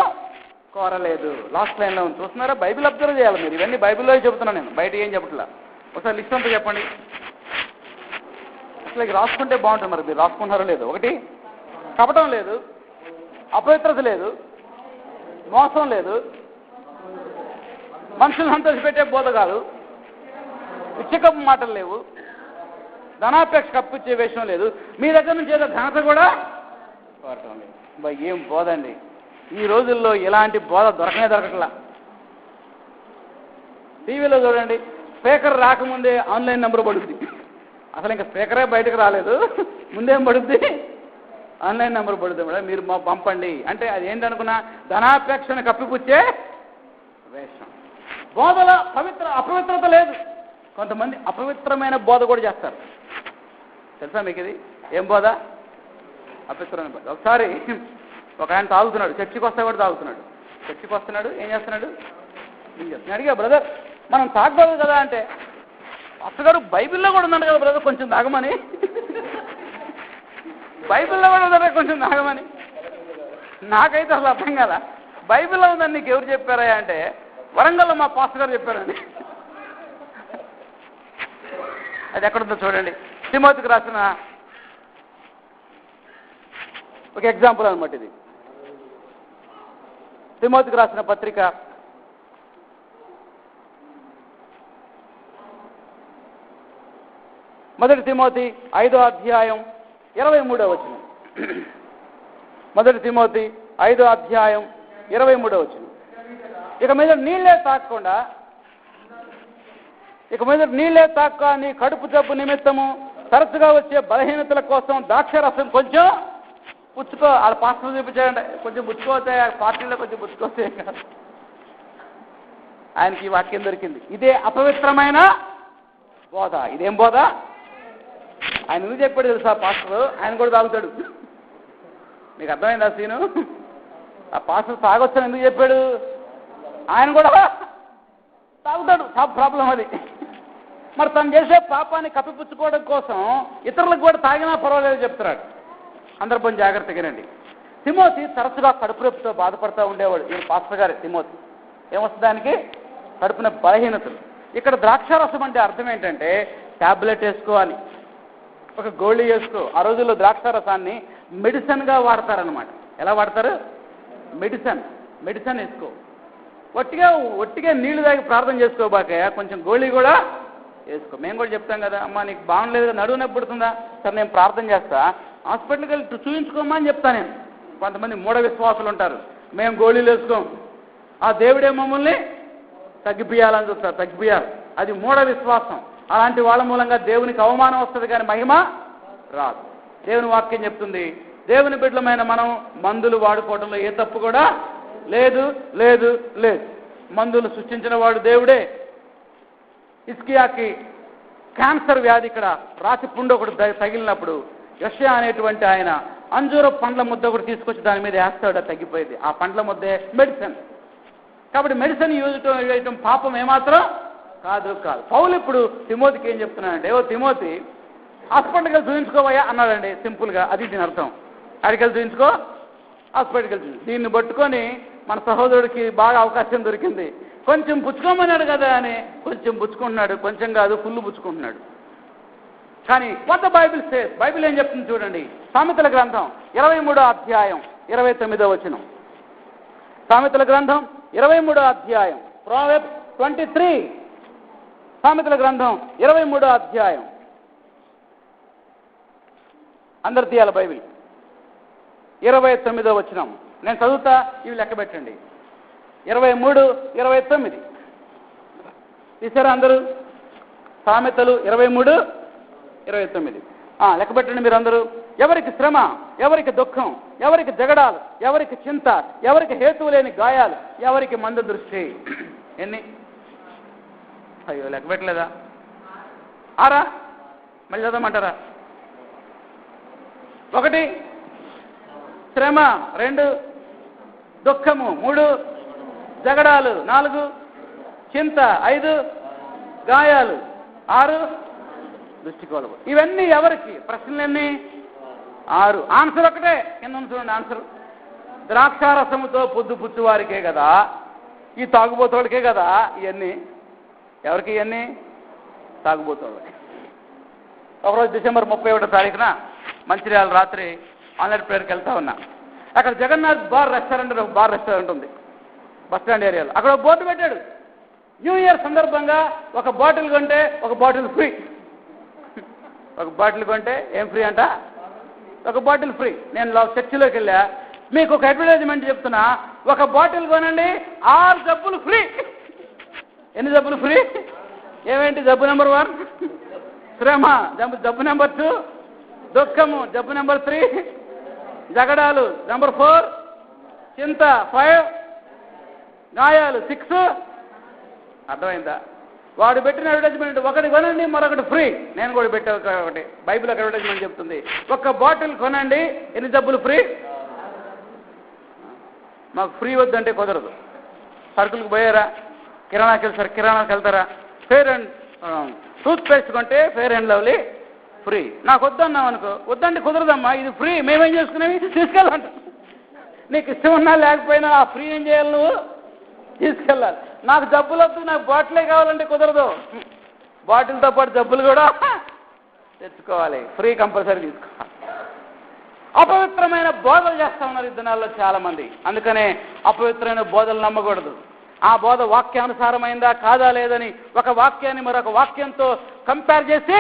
కోరలేదు. లాస్ట్ లైన్లో ఉంది, చూస్తున్నారా? బైబిల్ అబ్జర్వ్ చేయాలి మీరు. ఇవన్నీ బైబిల్లో చెబుతున్నాను నేను, బయట ఏం చెప్పట్లా. ఒకసారి లిస్ట్ అంతా చెప్పండి. అసలు రాసుకుంటే బాగుంటుంది. మరి మీరు రాసుకుంటారో లేదు? ఒకటి, కపటం లేదు, అపవిత్రత లేదు, మోసం లేదు, మనుషులను సంతోషపెట్టే బోధ కాదు, ఇచ్చకప్పు మాటలు లేవు, ధనాపేక్ష కప్పిచ్చే విషయం లేదు, మీ దగ్గర నుంచి ఏదో ఘనత కూడా కోరటం లేదు. ఏం బోధ అండి! ఈ రోజుల్లో ఇలాంటి బోధ దొరకట్లా. టీవీలో చూడండి, స్పీకర్ రాకముందే ఆన్లైన్ నెంబర్ పడుద్ది. అసలు ఇంకా స్పీకరే బయటకు రాలేదు, ముందేం పడుద్ది? ఆన్లైన్ నెంబర్ పడుతుంది. మేడం మీరు మా పంపండి అంటే అది ఏంటనుకున్నా, ధనాపేక్షను కప్పిపుచ్చే వేషం. బోధలో అపవిత్రత లేదు. కొంతమంది అపవిత్రమైన బోధ కూడా చేస్తారు. తెలుసా మీకు ఇది? ఏం బోధ? అపవిత్రమైన బోధ. ఒకసారి ఒక ఆయన తాగుతున్నాడు, చర్చికి వస్తే కూడా తాగుతున్నాడు. చర్చికి వస్తున్నాడు, ఏం చేస్తున్నాడు? నేను అడిగా, బ్రదర్ మనం తాగకూడదు కదా అంటే, అసలు బైబిల్లో కూడా ఉందండి కదా బ్రదర్ కొంచెం తాగమని. బైబిల్లో కూడా ఉందంటే కొంచెం తాగమని. నాకైతే అసలు అర్థం కదా. బైబిల్లో ఉందని నీకు ఎవరు చెప్పారా అంటే, వరంగల్లో మా పాస్టర్ గారు చెప్పారండి. అది ఎక్కడుందో చూడండి. తిమోతికి రాసిన ఒక ఎగ్జాంపుల్ అనమాట ఇది. తిమోతికి రాసిన పత్రిక 1 తిమోతి 5వ అధ్యాయం 23వ వచనం. 1 తిమోతి 5వ అధ్యాయం 23వ వచనం. ఇక మీద నీళ్ళే తాక్క నీ కడుపు జబ్బు నిమిత్తము తరచుగా వచ్చే బలహీనతల కోసం ద్రాక్షరసం కొంచెం పుచ్చుకో. వాళ్ళ పాస్టర్ చూపించాడంటే కొంచెం పుచ్చుకోతే, పార్టీలో కొంచెం పుచ్చుకోతే కాదు. ఆయనకి ఈ వాక్యం దొరికింది. ఇదే అపవిత్రమైన బోధ. ఇదేం బోధ? ఆయన ఎందుకు చెప్పాడు తెలుసా పాస్టర్? ఆయన కూడా తాగుతాడు. మీకు అర్థమైందా సీను? ఆ పాస్టర్ తాగొచ్చని ఎందుకు చెప్పాడు? ఆయన కూడా తాగుతాడు. ప్రాబ్లం అది. మరి తను చేసే పాపాన్ని కప్పిపుచ్చుకోవడం కోసం ఇతరులకు కూడా తాగినా పర్వాలేదు చెప్తున్నాడు. సందర్భం జాగ్రత్తగానండి. తిమోతి తరచుగా కడుపు నొప్పితో బాధపడుతూ ఉండేవాడు. ఈయన పాస్టర్ గారు తిమోతి. ఏమొస్తుంది దానికి? కడుపున బలహీనతలు. ఇక్కడ ద్రాక్షారసం అంటే అర్థం ఏంటంటే ట్యాబ్లెట్ వేసుకోవాలి, ఒక గోళీ వేసుకో. ఆ రోజుల్లో ద్రాక్షారసాన్ని మెడిసిన్గా వాడతారనమాట. ఎలా వాడతారు? మెడిసిన్ వేసుకో. ఒట్టిగా నీళ్లు తాగి ప్రార్థన చేసుకోబాక కొంచెం గోళీ కూడా వేసుకో. మేము కూడా చెప్తాం కదా, అమ్మ నీకు బాగుండలేదు, నడువు నొప్పి పుడుతుందా, సరే నేను ప్రార్థన చేస్తా, హాస్పిటల్కి వెళ్ళి చూపించుకోమా అని చెప్తాను నేను. కొంతమంది మూఢ విశ్వాసులు ఉంటారు, మేము గోళీలు వేసుకోం, ఆ దేవుడే మమ్మల్ని తగ్గిపియాలని చూస్తారు. తగ్గిపియాలి, అది మూఢ విశ్వాసం. అలాంటి వాళ్ళ మూలంగా దేవునికి అవమానం వస్తుంది కానీ మహిమ రాదు. దేవుని వాక్యం చెప్తుంది, దేవుని బిడ్డలమైన మనం మందులు వాడుకోవడంలో ఏ తప్పు కూడా లేదు లేదు లేదు. మందులు సృష్టించిన వాడు దేవుడే. హిజ్కియాకి క్యాన్సర్ వ్యాధి ఇక్కడ రాతి పుండు ఒకటి తగిలినప్పుడు యెషయా అనేటువంటి ఆయన అంజూర పండ్ల ముద్ద ఒకటి తీసుకొచ్చి దాని మీద వేస్తాడు, తగ్గిపోయింది. ఆ పండ్ల ముద్దే మెడిసిన్. కాబట్టి మెడిసిన్ యూజ్ చేయటం పాపం ఏమాత్రం కాదు. పౌలు ఇప్పుడు తిమోతికి ఏం చెప్తున్నాడంటే, ఓ తిమోతి హాస్పిటల్కి వెళ్ళి చూపించుకోవయ్యా అన్నాడండి. సింపుల్గా అది దీని అర్థం. అక్కడికి వెళ్ళి చూపించుకో, హాస్పిటల్కి వెళ్ళి. దీన్ని పట్టుకొని మన సహోదరుడికి బాగా అవకాశం దొరికింది. కొంచెం పుచ్చుకోమన్నాడు కదా అని కొంచెం పుచ్చుకుంటున్నాడు. కొంచెం కాదు, ఫుల్ పుచ్చుకుంటున్నాడు. కానీ what the Bible says, Bible ఏం చెప్తుంది చూడండి. సామెతల గ్రంథం 23వ అధ్యాయం 29వ వచనం. సామెతల గ్రంథం 23వ అధ్యాయం, ప్రొవెర్బ్స్ 23. సామెతల గ్రంథం 23వ అధ్యాయం. అందరు తీయాలి బైబిల్. 29వ వచనం నేను చదువుతా, ఇవి లెక్క పెట్టండి. 23, 29 తీసారా అందరూ? సామెతలు 23, 29 లెక్క పెట్టండి మీరు అందరూ. ఎవరికి శ్రమ, ఎవరికి దుఃఖం, ఎవరికి జగడాలు, ఎవరికి చింత, ఎవరికి హేతువు లేని గాయాలు, ఎవరికి మందు దృష్టి. ఎన్ని? అయ్యో లెక్క పెట్టలేదా? 6 మళ్ళీ చదవమంటారా? 1 శ్రమ, 2 దుఃఖము, 3 జగడాలు, 4 చింత, 5 గాయాలు, 6 దృష్టికోలము. ఇవన్నీ ఎవరికి? ప్రశ్నలు ఎన్ని? 6. ఆన్సర్ ఒకటే, కింద చూడండి ఆన్సర్. ద్రాక్షారసముతో పొద్దు పుచ్చువారికే కదా, ఈ తాగుబోతోళ్ళకే కదా ఇవన్నీ. ఎవరికి ఇవన్నీ? తాగుబోతోళ్ళకి. ఒకరోజు డిసెంబర్ 31వ తారీఖున మంచిర్యాల రాత్రి ఆన్లైన్ ప్రేయర్కి వెళ్తా ఉన్నా. అక్కడ జగన్నాథ్ బార్ రెస్టారెంట్ ఉంది బస్ స్టాండ్ ఏరియాలో. అక్కడ ఒక బోర్డు పెట్టాడు, న్యూ ఇయర్ సందర్భంగా ఒక బాటిల్ కొంటే ఒక బాటిల్ ఫ్రీ. ఒక బాటిల్ కొంటే ఏం ఫ్రీ అంట? ఒక బాటిల్ ఫ్రీ. నేను చర్చిలోకి వెళ్ళా, మీకు ఒక అడ్వర్టైజ్మెంట్ చెప్తున్నా, ఒక బాటిల్ కొనండి 6 జబ్బులు ఫ్రీ. ఎన్ని జబ్బులు ఫ్రీ? ఏమేంటి? జబ్బు నెంబర్ 1 శ్రమ, జబ్బు నెంబర్ 2 దుఃఖము, జబ్బు నెంబర్ 3 జగడాలు, నెంబర్ 4 చింత, 5 గాయాలు, 6. అర్థమైందా? వాడు పెట్టిన అడ్వర్టైజ్మెంట్, ఒకటి కొనండి మరొకటి ఫ్రీ. నేను కూడా పెట్టా ఒకటి. బైబిల్ అడ్వర్టైజ్మెంట్ చెప్తుంది, ఒక బాటిల్ కొనండి ఎన్ని జబ్బులు ఫ్రీ. మాకు ఫ్రీ వద్దంటే కుదరదు. సరుకులకు పోయారా? కిరాణాకి వెళ్తారా? ఫెయిర్ అండ్ టూత్ పేస్ట్ కొంటే ఫెయిర్ అండ్ లవ్లీ ఫ్రీ. నాకు వద్దన్నాం అనుకో, వద్దంటే కుదరదమ్మా, ఇది ఫ్రీ, మేమేం చేసుకునేవి తీసుకెళ్ళాలంట. నీకు ఇష్టం ఉన్నా లేకపోయినా ఆ ఫ్రీ ఏం చేయాలి? నువ్వు తీసుకెళ్ళాలి. నాకు జబ్బులు వద్దు, నాకు బాటిలే కావాలంటే కుదరదు. బాటిల్తో పాటు జబ్బులు కూడా తెచ్చుకోవాలి. ఫ్రీ కంపల్సరీ తీసుకోవాలి. అపవిత్రమైన బోధలు చేస్తా ఉన్నారు ఈ దినాల్లో చాలా మంది. అందుకనే అపవిత్రమైన బోధలు నమ్మకూడదు. ఆ బోధ వాక్యానుసారమైందా కాదా లేదని ఒక వాక్యాన్ని మరొక వాక్యంతో కంపేర్ చేసి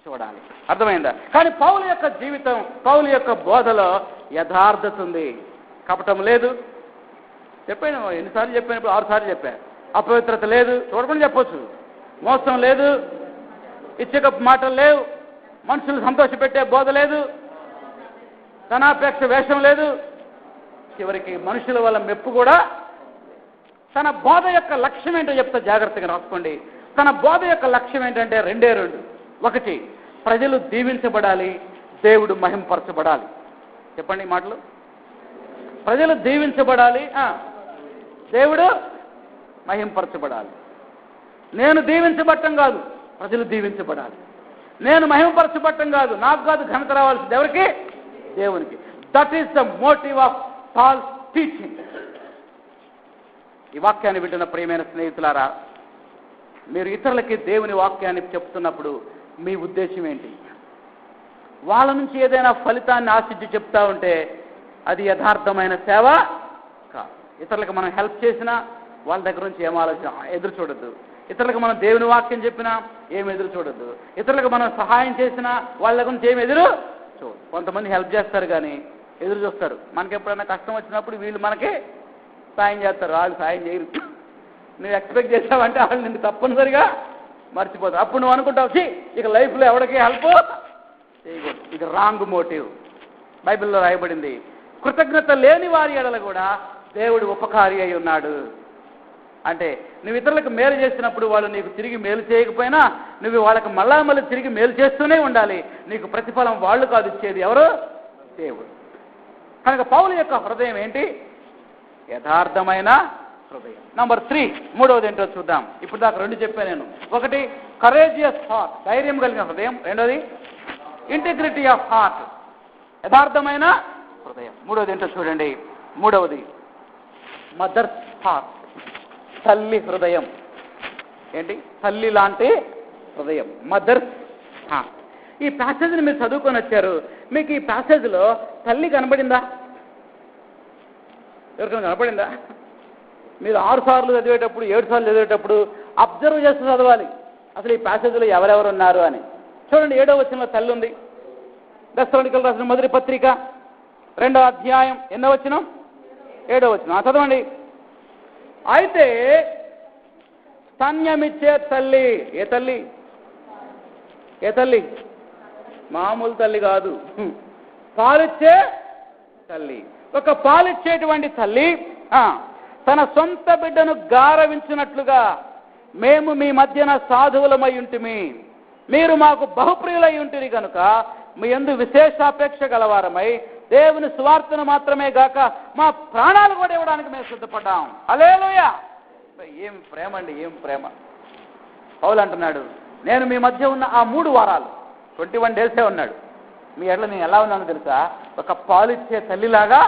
చూడాలి. అర్థమైందా? కానీ పౌలు యొక్క జీవితం, పౌలు యొక్క బోధలో యథార్థత ఉంది, కపటం లేదు. చెప్పాను ఎన్నిసార్లు చెప్పాను? 6 సార్లు చెప్పాను. అపవిత్రత లేదు, చూడకుండా చెప్పొచ్చు. మోసం లేదు, ఇచ్చకపు మాటలు లేవు, మనుషులు సంతోషపెట్టే బోధ లేదు, ధనాపేక్ష వేషం లేదు, చివరికి మనుషుల వల్ల మెప్పు కూడా. తన బోధ యొక్క లక్ష్యం ఏంటో చెప్తా, జాగ్రత్తగా రాసుకోండి. తన బోధ యొక్క లక్ష్యం ఏంటంటే 2. 1, ప్రజలు దీవించబడాలి, దేవుడు మహింపరచబడాలి. చెప్పండి ఈ మాటలు. ప్రజలు దీవించబడాలి, దేవుడు మహింపరచబడాలి. నేను దీవించబట్టం కాదు, ప్రజలు దీవించబడాలి. నేను మహిమపరచబట్టం కాదు, నాకు కాదు ఘనత రావాల్సింది ఎవరికి? దేవునికి. That is the motive of Paul's teaching. ఈ వాక్యాన్ని వింటున్న ప్రియమైన స్నేహితులారా, మీరు ఇతరులకి దేవుని వాక్యాన్ని చెప్తున్నప్పుడు మీ ఉద్దేశం ఏంటి? వాళ్ళ నుంచి ఏదైనా ఫలితాన్ని ఆశించి చెప్తా ఉంటే అది యథార్థమైన సేవ కాదు. ఇతరులకు మనం హెల్ప్ చేసినా వాళ్ళ దగ్గర నుంచి ఏం ఆలోచన ఎదురు చూడొద్దు. ఇతరులకు మనం దేవుని వాక్యం చెప్పినా ఏం ఎదురు చూడొద్దు. ఇతరులకు మనం సహాయం చేసినా వాళ్ళ దగ్గర నుంచి ఏం ఎదురు చూడదు. కొంతమంది హెల్ప్ చేస్తారు కానీ ఎదురు చూస్తారు. మనకి ఎప్పుడైనా కష్టం వచ్చినప్పుడు వీళ్ళు మనకి సాయం చేస్తారు, వాళ్ళు సాయం చేయరు. నువ్వు ఎక్స్పెక్ట్ చేసావంటే వాళ్ళు నిన్ను తప్పనిసరిగా మర్చిపోతారు. అప్పుడు నువ్వు అనుకుంటావు ఇక లైఫ్లో ఎవరికి హెల్ప్ చేయకూడదు. ఇది రాంగ్ మోటివ్. బైబిల్లో రాయబడింది, కృతజ్ఞత లేని వారి ఎడల కూడా దేవుడు ఉపకారి అయి ఉన్నాడు. అంటే నువ్వు ఇతరులకు మేలు చేసినప్పుడు వాళ్ళు నీకు తిరిగి మేలు చేయకపోయినా నువ్వు వాళ్ళకి మళ్ళీ తిరిగి మేలు చేస్తూనే ఉండాలి. నీకు ప్రతిఫలం వాళ్ళు కాదు ఇచ్చేది, ఎవరు? దేవుడు. కనుక పౌలు యొక్క హృదయం ఏంటి? యథార్థమైన హృదయం. నంబర్ 3, 3వది ఏంటో చూద్దాం. ఇప్పుడు దాకా 2 చెప్పాను నేను. 1 కరేజియస్ హార్ట్, ధైర్యం కలిగిన హృదయం. 2వది ఇంటిగ్రిటీ ఆఫ్ హార్ట్, యథార్థమైన హృదయం. 3వది ఏంటో చూడండి. 3వది మదర్స్ హార్ట్, తల్లి హృదయం. ఏంటి? తల్లి లాంటి హృదయం, మదర్స్ హార్ట్. ఈ ప్యాసేజ్ని మీరు చదువుకొని వచ్చారు. మీకు ఈ ప్యాసేజ్లో తల్లి కనబడిందా? ఎవరికైనా కనపడిందా? మీరు 6 సార్లు చదివేటప్పుడు 7 సార్లు చదివేటప్పుడు అబ్జర్వ్ చేస్తూ చదవాలి అసలు ఈ ప్యాసేజ్లో ఎవరెవరు ఉన్నారు అని. చూడండి, 7వ వచనంలో తల్లి ఉంది. దెస్సలోనికీయులకు రాసిన మొదటి పత్రిక 2వ అధ్యాయం ఎన్నో వచనం? 7వ వచనం. చదవండి. అయితే స్తన్యమిచ్చే తల్లి, ఏ తల్లి? ఏ తల్లి? మామూలు తల్లి కాదు, పాలిచ్చే తల్లి. ఒక పాలిచ్చేటువంటి తల్లి తన సొంత బిడ్డను గారవించినట్లుగా మేము మీ మధ్యన సాధువులమై ఉంటిమి, మీరు మాకు బహుప్రియులై ఉంటిరి కనుక మీ యందు విశేషాపేక్ష గలవారమై దేవుని సువార్తను మాత్రమే గాక మా ప్రాణాలు కూడా ఇవ్వడానికి మేము సిద్ధపడ్డాం. హల్లెలూయా! ఏం ప్రేమ అండి, ఏం ప్రేమ! పౌలు అంటున్నాడు, నేను మీ మధ్య ఉన్న ఆ 3 వారాలు 21 డేసే ఉన్నాడు. మీ ఎడల నేను ఎలా ఉన్నానో తెలుసా? ఒక పాలిచ్చే తల్లిలాగా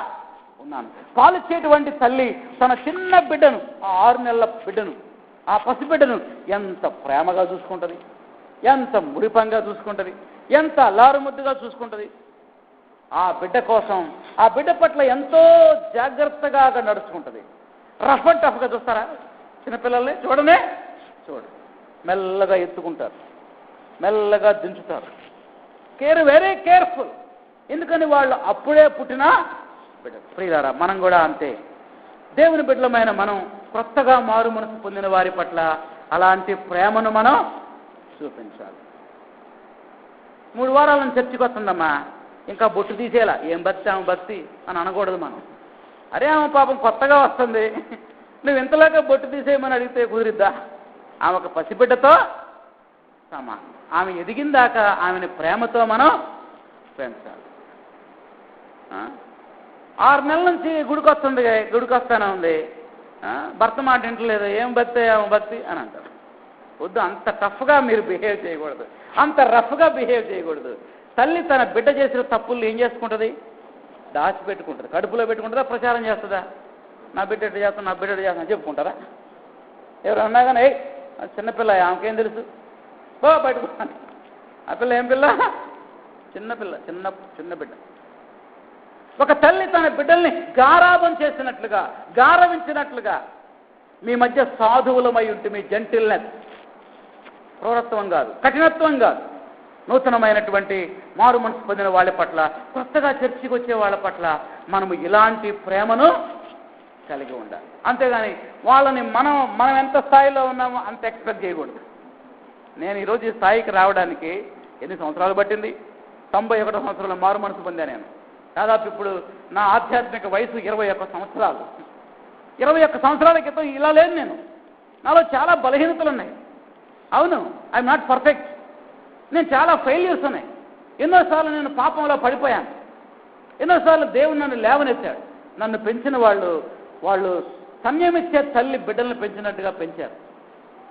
ఉన్నాను. పాలిచ్చేటువంటి తల్లి తన చిన్న బిడ్డను, ఆ 6 నెలల బిడ్డను, ఆ పసిబిడ్డను ఎంత ప్రేమగా చూసుకుంటుంది, ఎంత మురిపంగా చూసుకుంటుంది, ఎంత అల్లారుముద్దుగా చూసుకుంటుంది. ఆ బిడ్డ కోసం, ఆ బిడ్డ పట్ల ఎంతో జాగ్రత్తగా నడుచుకుంటుంది. రఫ్ అండ్ టఫ్గా చూస్తారా చిన్నపిల్లల్ని? చూడనే చూడు, మెల్లగా ఎత్తుకుంటారు, మెల్లగా దించుతారు. Very careful. ఎందుకని వాళ్ళు అప్పుడే పుట్టిన బిడ్డ. ప్రియులారా, మనం కూడా అంతే. దేవుని బిడ్డలమైన మనం కొత్తగా మారు మనసు పొందిన వారి పట్ల అలాంటి ప్రేమను మనం చూపించాలి. 3 వారాల నుంచి చర్చికి వస్తుందమ్మా, ఇంకా బొట్టు తీసేలా, ఏం భక్తి ఆమె భక్తి అని అనకూడదు మనం. అరే ఆమె పాపం కొత్తగా వస్తుంది, నువ్వు ఇంతలాగా బొట్టు తీసేయమని అడిగితే కుదిరిద్దా? ఆమె ఒక పసిబిడ్డతో సమానం. ఆమె ఎదిగిందాక ఆమెని ప్రేమతో మనం పెంచాలి. 6 నెలల నుంచి గుడికి వస్తుంది, గుడికి వస్తానే ఉంది, భర్త మాట వింటలేదు, ఏం భక్తి ఆమె భక్తి అని అంటారు. వద్దు, అంత టఫ్గా మీరు బిహేవ్ చేయకూడదు, అంత రఫ్గా బిహేవ్ చేయకూడదు. తల్లి తన బిడ్డ చేసిన తప్పులు ఏం చేసుకుంటుంది? దాచిపెట్టుకుంటుంది. కడుపులో పెట్టుకుంటుందా? ప్రచారం చేస్తుందా? నా బిడ్డ ఎట్టు చేస్తాను, నా బిడ్డ ఎట్టు చేస్తాను చెప్పుకుంటారా? ఎవరు అన్నా కానీ చిన్నపిల్ల, ఆమెకేం తెలుసు, బయటకు. ఆ పిల్ల ఏం పిల్ల? చిన్నపిల్ల, చిన్న బిడ్డ. ఒక తల్లి తన బిడ్డల్ని గారాబం చేసినట్లుగా, గారవించినట్లుగా మీ మధ్య సాధువులమై ఉంటే మీ జెంటిల్నెస్, క్రూరత్వం కాదు, కఠినత్వం కాదు, నూతనమైనటువంటి మారు మనసు పొందిన వాళ్ళ పట్ల, కొత్తగా చర్చికి వచ్చే వాళ్ళ పట్ల మనము ఇలాంటి ప్రేమను కలిగి ఉండాలి. అంతేగాని వాళ్ళని మనం ఎంత స్థాయిలో ఉన్నామో అంత ఎక్స్పెక్ట్ చేయకూడదు. నేను ఈరోజు ఈ స్థాయికి రావడానికి ఎన్ని సంవత్సరాలు పట్టింది? 91 సంవత్సరాల మారు మనసు పొందా నేను. దాదాపు ఇప్పుడు నా ఆధ్యాత్మిక వయసు 21 సంవత్సరాలు. 21 సంవత్సరాల క్రితం ఇలా లేను నేను. నాలో చాలా బలహీనతలు ఉన్నాయి. అవును, ఐఎమ్ నాట్ పర్ఫెక్ట్. నేను చాలా ఫెయిల్యూర్స్ ఉన్నాయి. ఎన్నోసార్లు నేను పాపంలో పడిపోయాను. ఎన్నోసార్లు దేవుడు నన్ను లేవనెత్తాడు. నన్ను పెంచిన వాళ్ళు సంయమిచ్చే తల్లి బిడ్డలను పెంచినట్టుగా పెంచారు.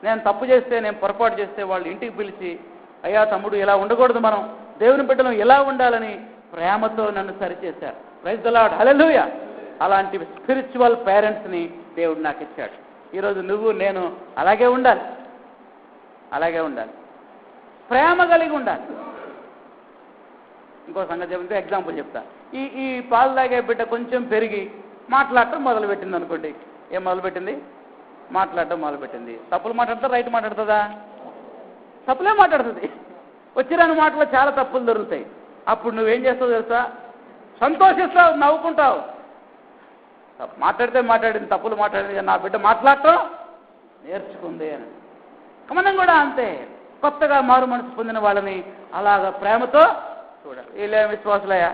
నేను తప్పు చేస్తే, నేను పొరపాటు చేస్తే వాళ్ళు ఇంటికి పిలిచి, అయ్యా తమ్ముడు ఇలా ఉండకూడదు, మనం దేవుని బిడ్డలు ఎలా ఉండాలని ప్రేమతో నన్ను సరిచేశారు. ప్రైజ్ ది లార్డ్, హల్లెలూయా. అలాంటి స్పిరిచువల్ పేరెంట్స్ని దేవుడు నాకు ఇచ్చాడు. ఈరోజు నువ్వు నేను అలాగే ఉండాలి, ప్రేమ కలిగి ఉండాలి. ఇంకో సంగతి చెప్తే ఎగ్జాంపుల్ చెప్తా. ఈ పాలు తాగే బిడ్డ కొంచెం పెరిగి మాట్లాడటం మొదలుపెట్టింది అనుకోండి. ఏం మొదలుపెట్టింది? మాట్లాడటం మొదలుపెట్టింది. తప్పులు మాట్లాడుతుందా, రైట్ మాట్లాడుతుందా? తప్పులే మాట్లాడుతుంది. వచ్చిరాని మాటలో చాలా తప్పులు దొరుకుతాయి. అప్పుడు నువ్వేం చేస్తావు తెలుసా? సంతోషిస్తావు, నవ్వుకుంటావు. మాట్లాడింది, తప్పులు మాట్లాడింది, నా బిడ్డ మాట్లాడటం నేర్చుకుంది అని. మనం కూడా అంతే. కొత్తగా మారు మనసు పొందిన వాళ్ళని అలాగా ప్రేమతో చూడాలి. వీళ్ళేం విశ్వాసులయ్యా,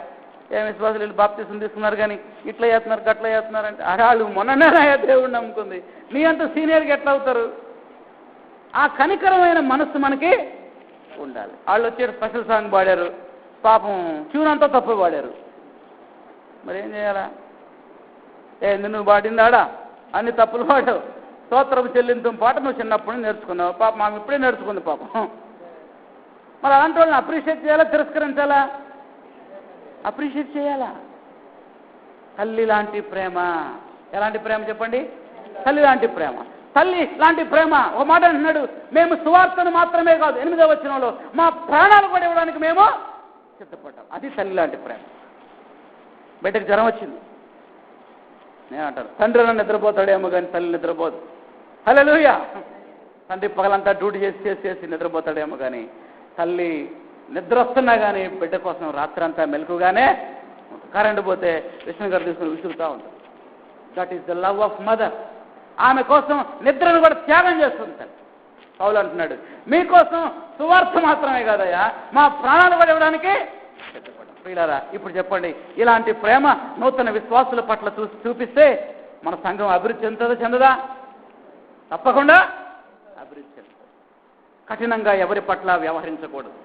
ఏం విశ్వాసులు, వీళ్ళు బాప్తిసం తీసుకున్నారు కానీ ఇట్లా చేస్తున్నారు, గట్లా చేస్తున్నారు అంటే, వాళ్ళు మొన్ననేనాయా దేవుడిని నమ్ముకుంది, నీ అంత సీనియర్గా ఎట్లా అవుతారు? ఆ కనికరమైన మనస్సు మనకి ఉండాలి. వాళ్ళు వచ్చే స్పెషల్ సాంగ్ పాడారు, పాపం ట్యూన్ అంతా తప్పు పాడారు. మరి ఏం చేయాలా? నువ్వు పాడిందాడా అన్ని తప్పులు పాడావు. స్తోత్రం చెల్లింతం పాట నువ్వు చిన్నప్పుడు నేర్చుకున్నావు. పాపం ఆమె ఇప్పుడే నేర్చుకుంది పాపం. మరి అలాంటి వాళ్ళని అప్రిషియేట్ చేయాలా, తిరస్కరించాలా? అప్రిషియేట్ చేయాలా. తల్లి లాంటి ప్రేమ. ఎలాంటి ప్రేమ చెప్పండి? తల్లి లాంటి ప్రేమ. తల్లి లాంటి ప్రేమ. ఒక మాట అంటున్నాడు, మేము సువార్తను మాత్రమే కాదు, 8వ వచనంలో మా ప్రాణాలు కూడా ఇవ్వడానికి మేము సిద్ధపడ్డాం. అది తల్లి లాంటి ప్రేమ. బిడ్డకి జ్వరం వచ్చింది, నేనంటారు తండ్రి నన్ను నిద్రపోతాడేమో కానీ తల్లి నిద్రపోదు. హల్లెలూయా. తండ్రి పగలంతా డ్యూటీ చేసి నిద్రపోతాడేమో కానీ తల్లి నిద్ర వస్తున్నా కానీ బిడ్డ కోసం రాత్రంతా మెలకుగానే కరెంటు పోతే విష్ణు గారు తీసుకుని విసురుతూ ఉంటారు. That is the love of mother. ఆమె కోసం నిద్రను కూడా త్యాగం చేస్తుంది తల్లి. పౌలు అంటున్నాడు, మీకోసం సువార్త మాత్రమే కాదయ్యా, మా ప్రాణాలు కూడా ఇవ్వడానికి సిద్ధపడ్డాం. ప్రియులారా, ఇప్పుడు చెప్పండి, ఇలాంటి ప్రేమ నూతన విశ్వాసుల పట్ల చూపిస్తే మన సంఘం అభివృద్ధి చెందదా? తప్పకుండా అభివృద్ధి చెందుతుంది. కఠినంగా ఎవరి పట్ల వ్యవహరించకూడదు,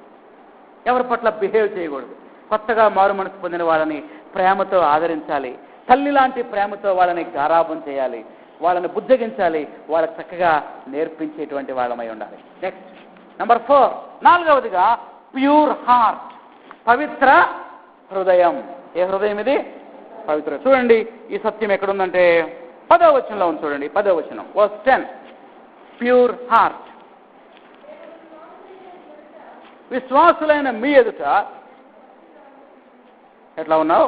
ఎవరి పట్ల బిహేవ్ చేయకూడదు. కొత్తగా మారు మనసు పొందిన వాళ్ళని ప్రేమతో ఆదరించాలి. తల్లి లాంటి ప్రేమతో వాళ్ళని గారాబం చేయాలి, వాళ్ళని బుద్ధగించాలి, వాళ్ళకి చక్కగా నేర్పించేటువంటి వాళ్ళమై ఉండాలి. నెక్స్ట్ నెంబర్ 4, 4వదిగా ప్యూర్ హార్ట్, పవిత్ర హృదయం. ఏ హృదయం ఇది? పవిత్ర. చూడండి ఈ సత్యం ఎక్కడుందంటే 10వ వచనంలో ఉంది. చూడండి 10వ వచనం, వర్స్ 10. Pure heart. విశ్వాసులైన మీ ఎదుట ఎట్లా ఉన్నావు?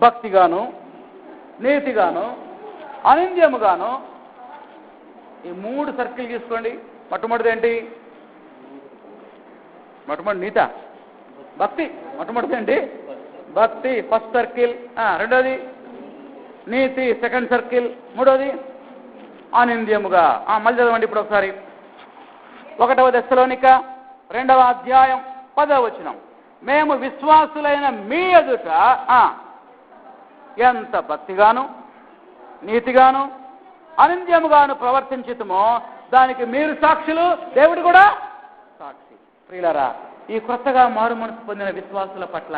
భక్తిగాను, నీతిగాను, అనింద్యముగాను. ఈ 3 సర్కిల్ తీసుకోండి. మొట్టమొదటిది ఏంటి? మొట్టమొదటి నీత, భక్తి. మొట్టమొదటిది ఏంటి? భక్తి, ఫస్ట్ సర్కిల్. రెండోది నీతి, సెకండ్ సర్కిల్. మూడోది అనింద్యముగా. మళ్ళీ చదవండి ఇప్పుడు ఒకసారి. 1వ తెస్సలోనిక 2వ అధ్యాయం 10వ వచనం. మేము విశ్వాసులైన మీ ఎదుట ఎంత భక్తిగాను, నీతిగాను, అనింద్యముగాను ప్రవర్తించుతమో దానికి మీరు సాక్షులు, దేవుడు కూడా సాక్షి. ప్రియులారా, ఈ కొత్తగా మారు మనసు పొందిన విశ్వాసుల పట్ల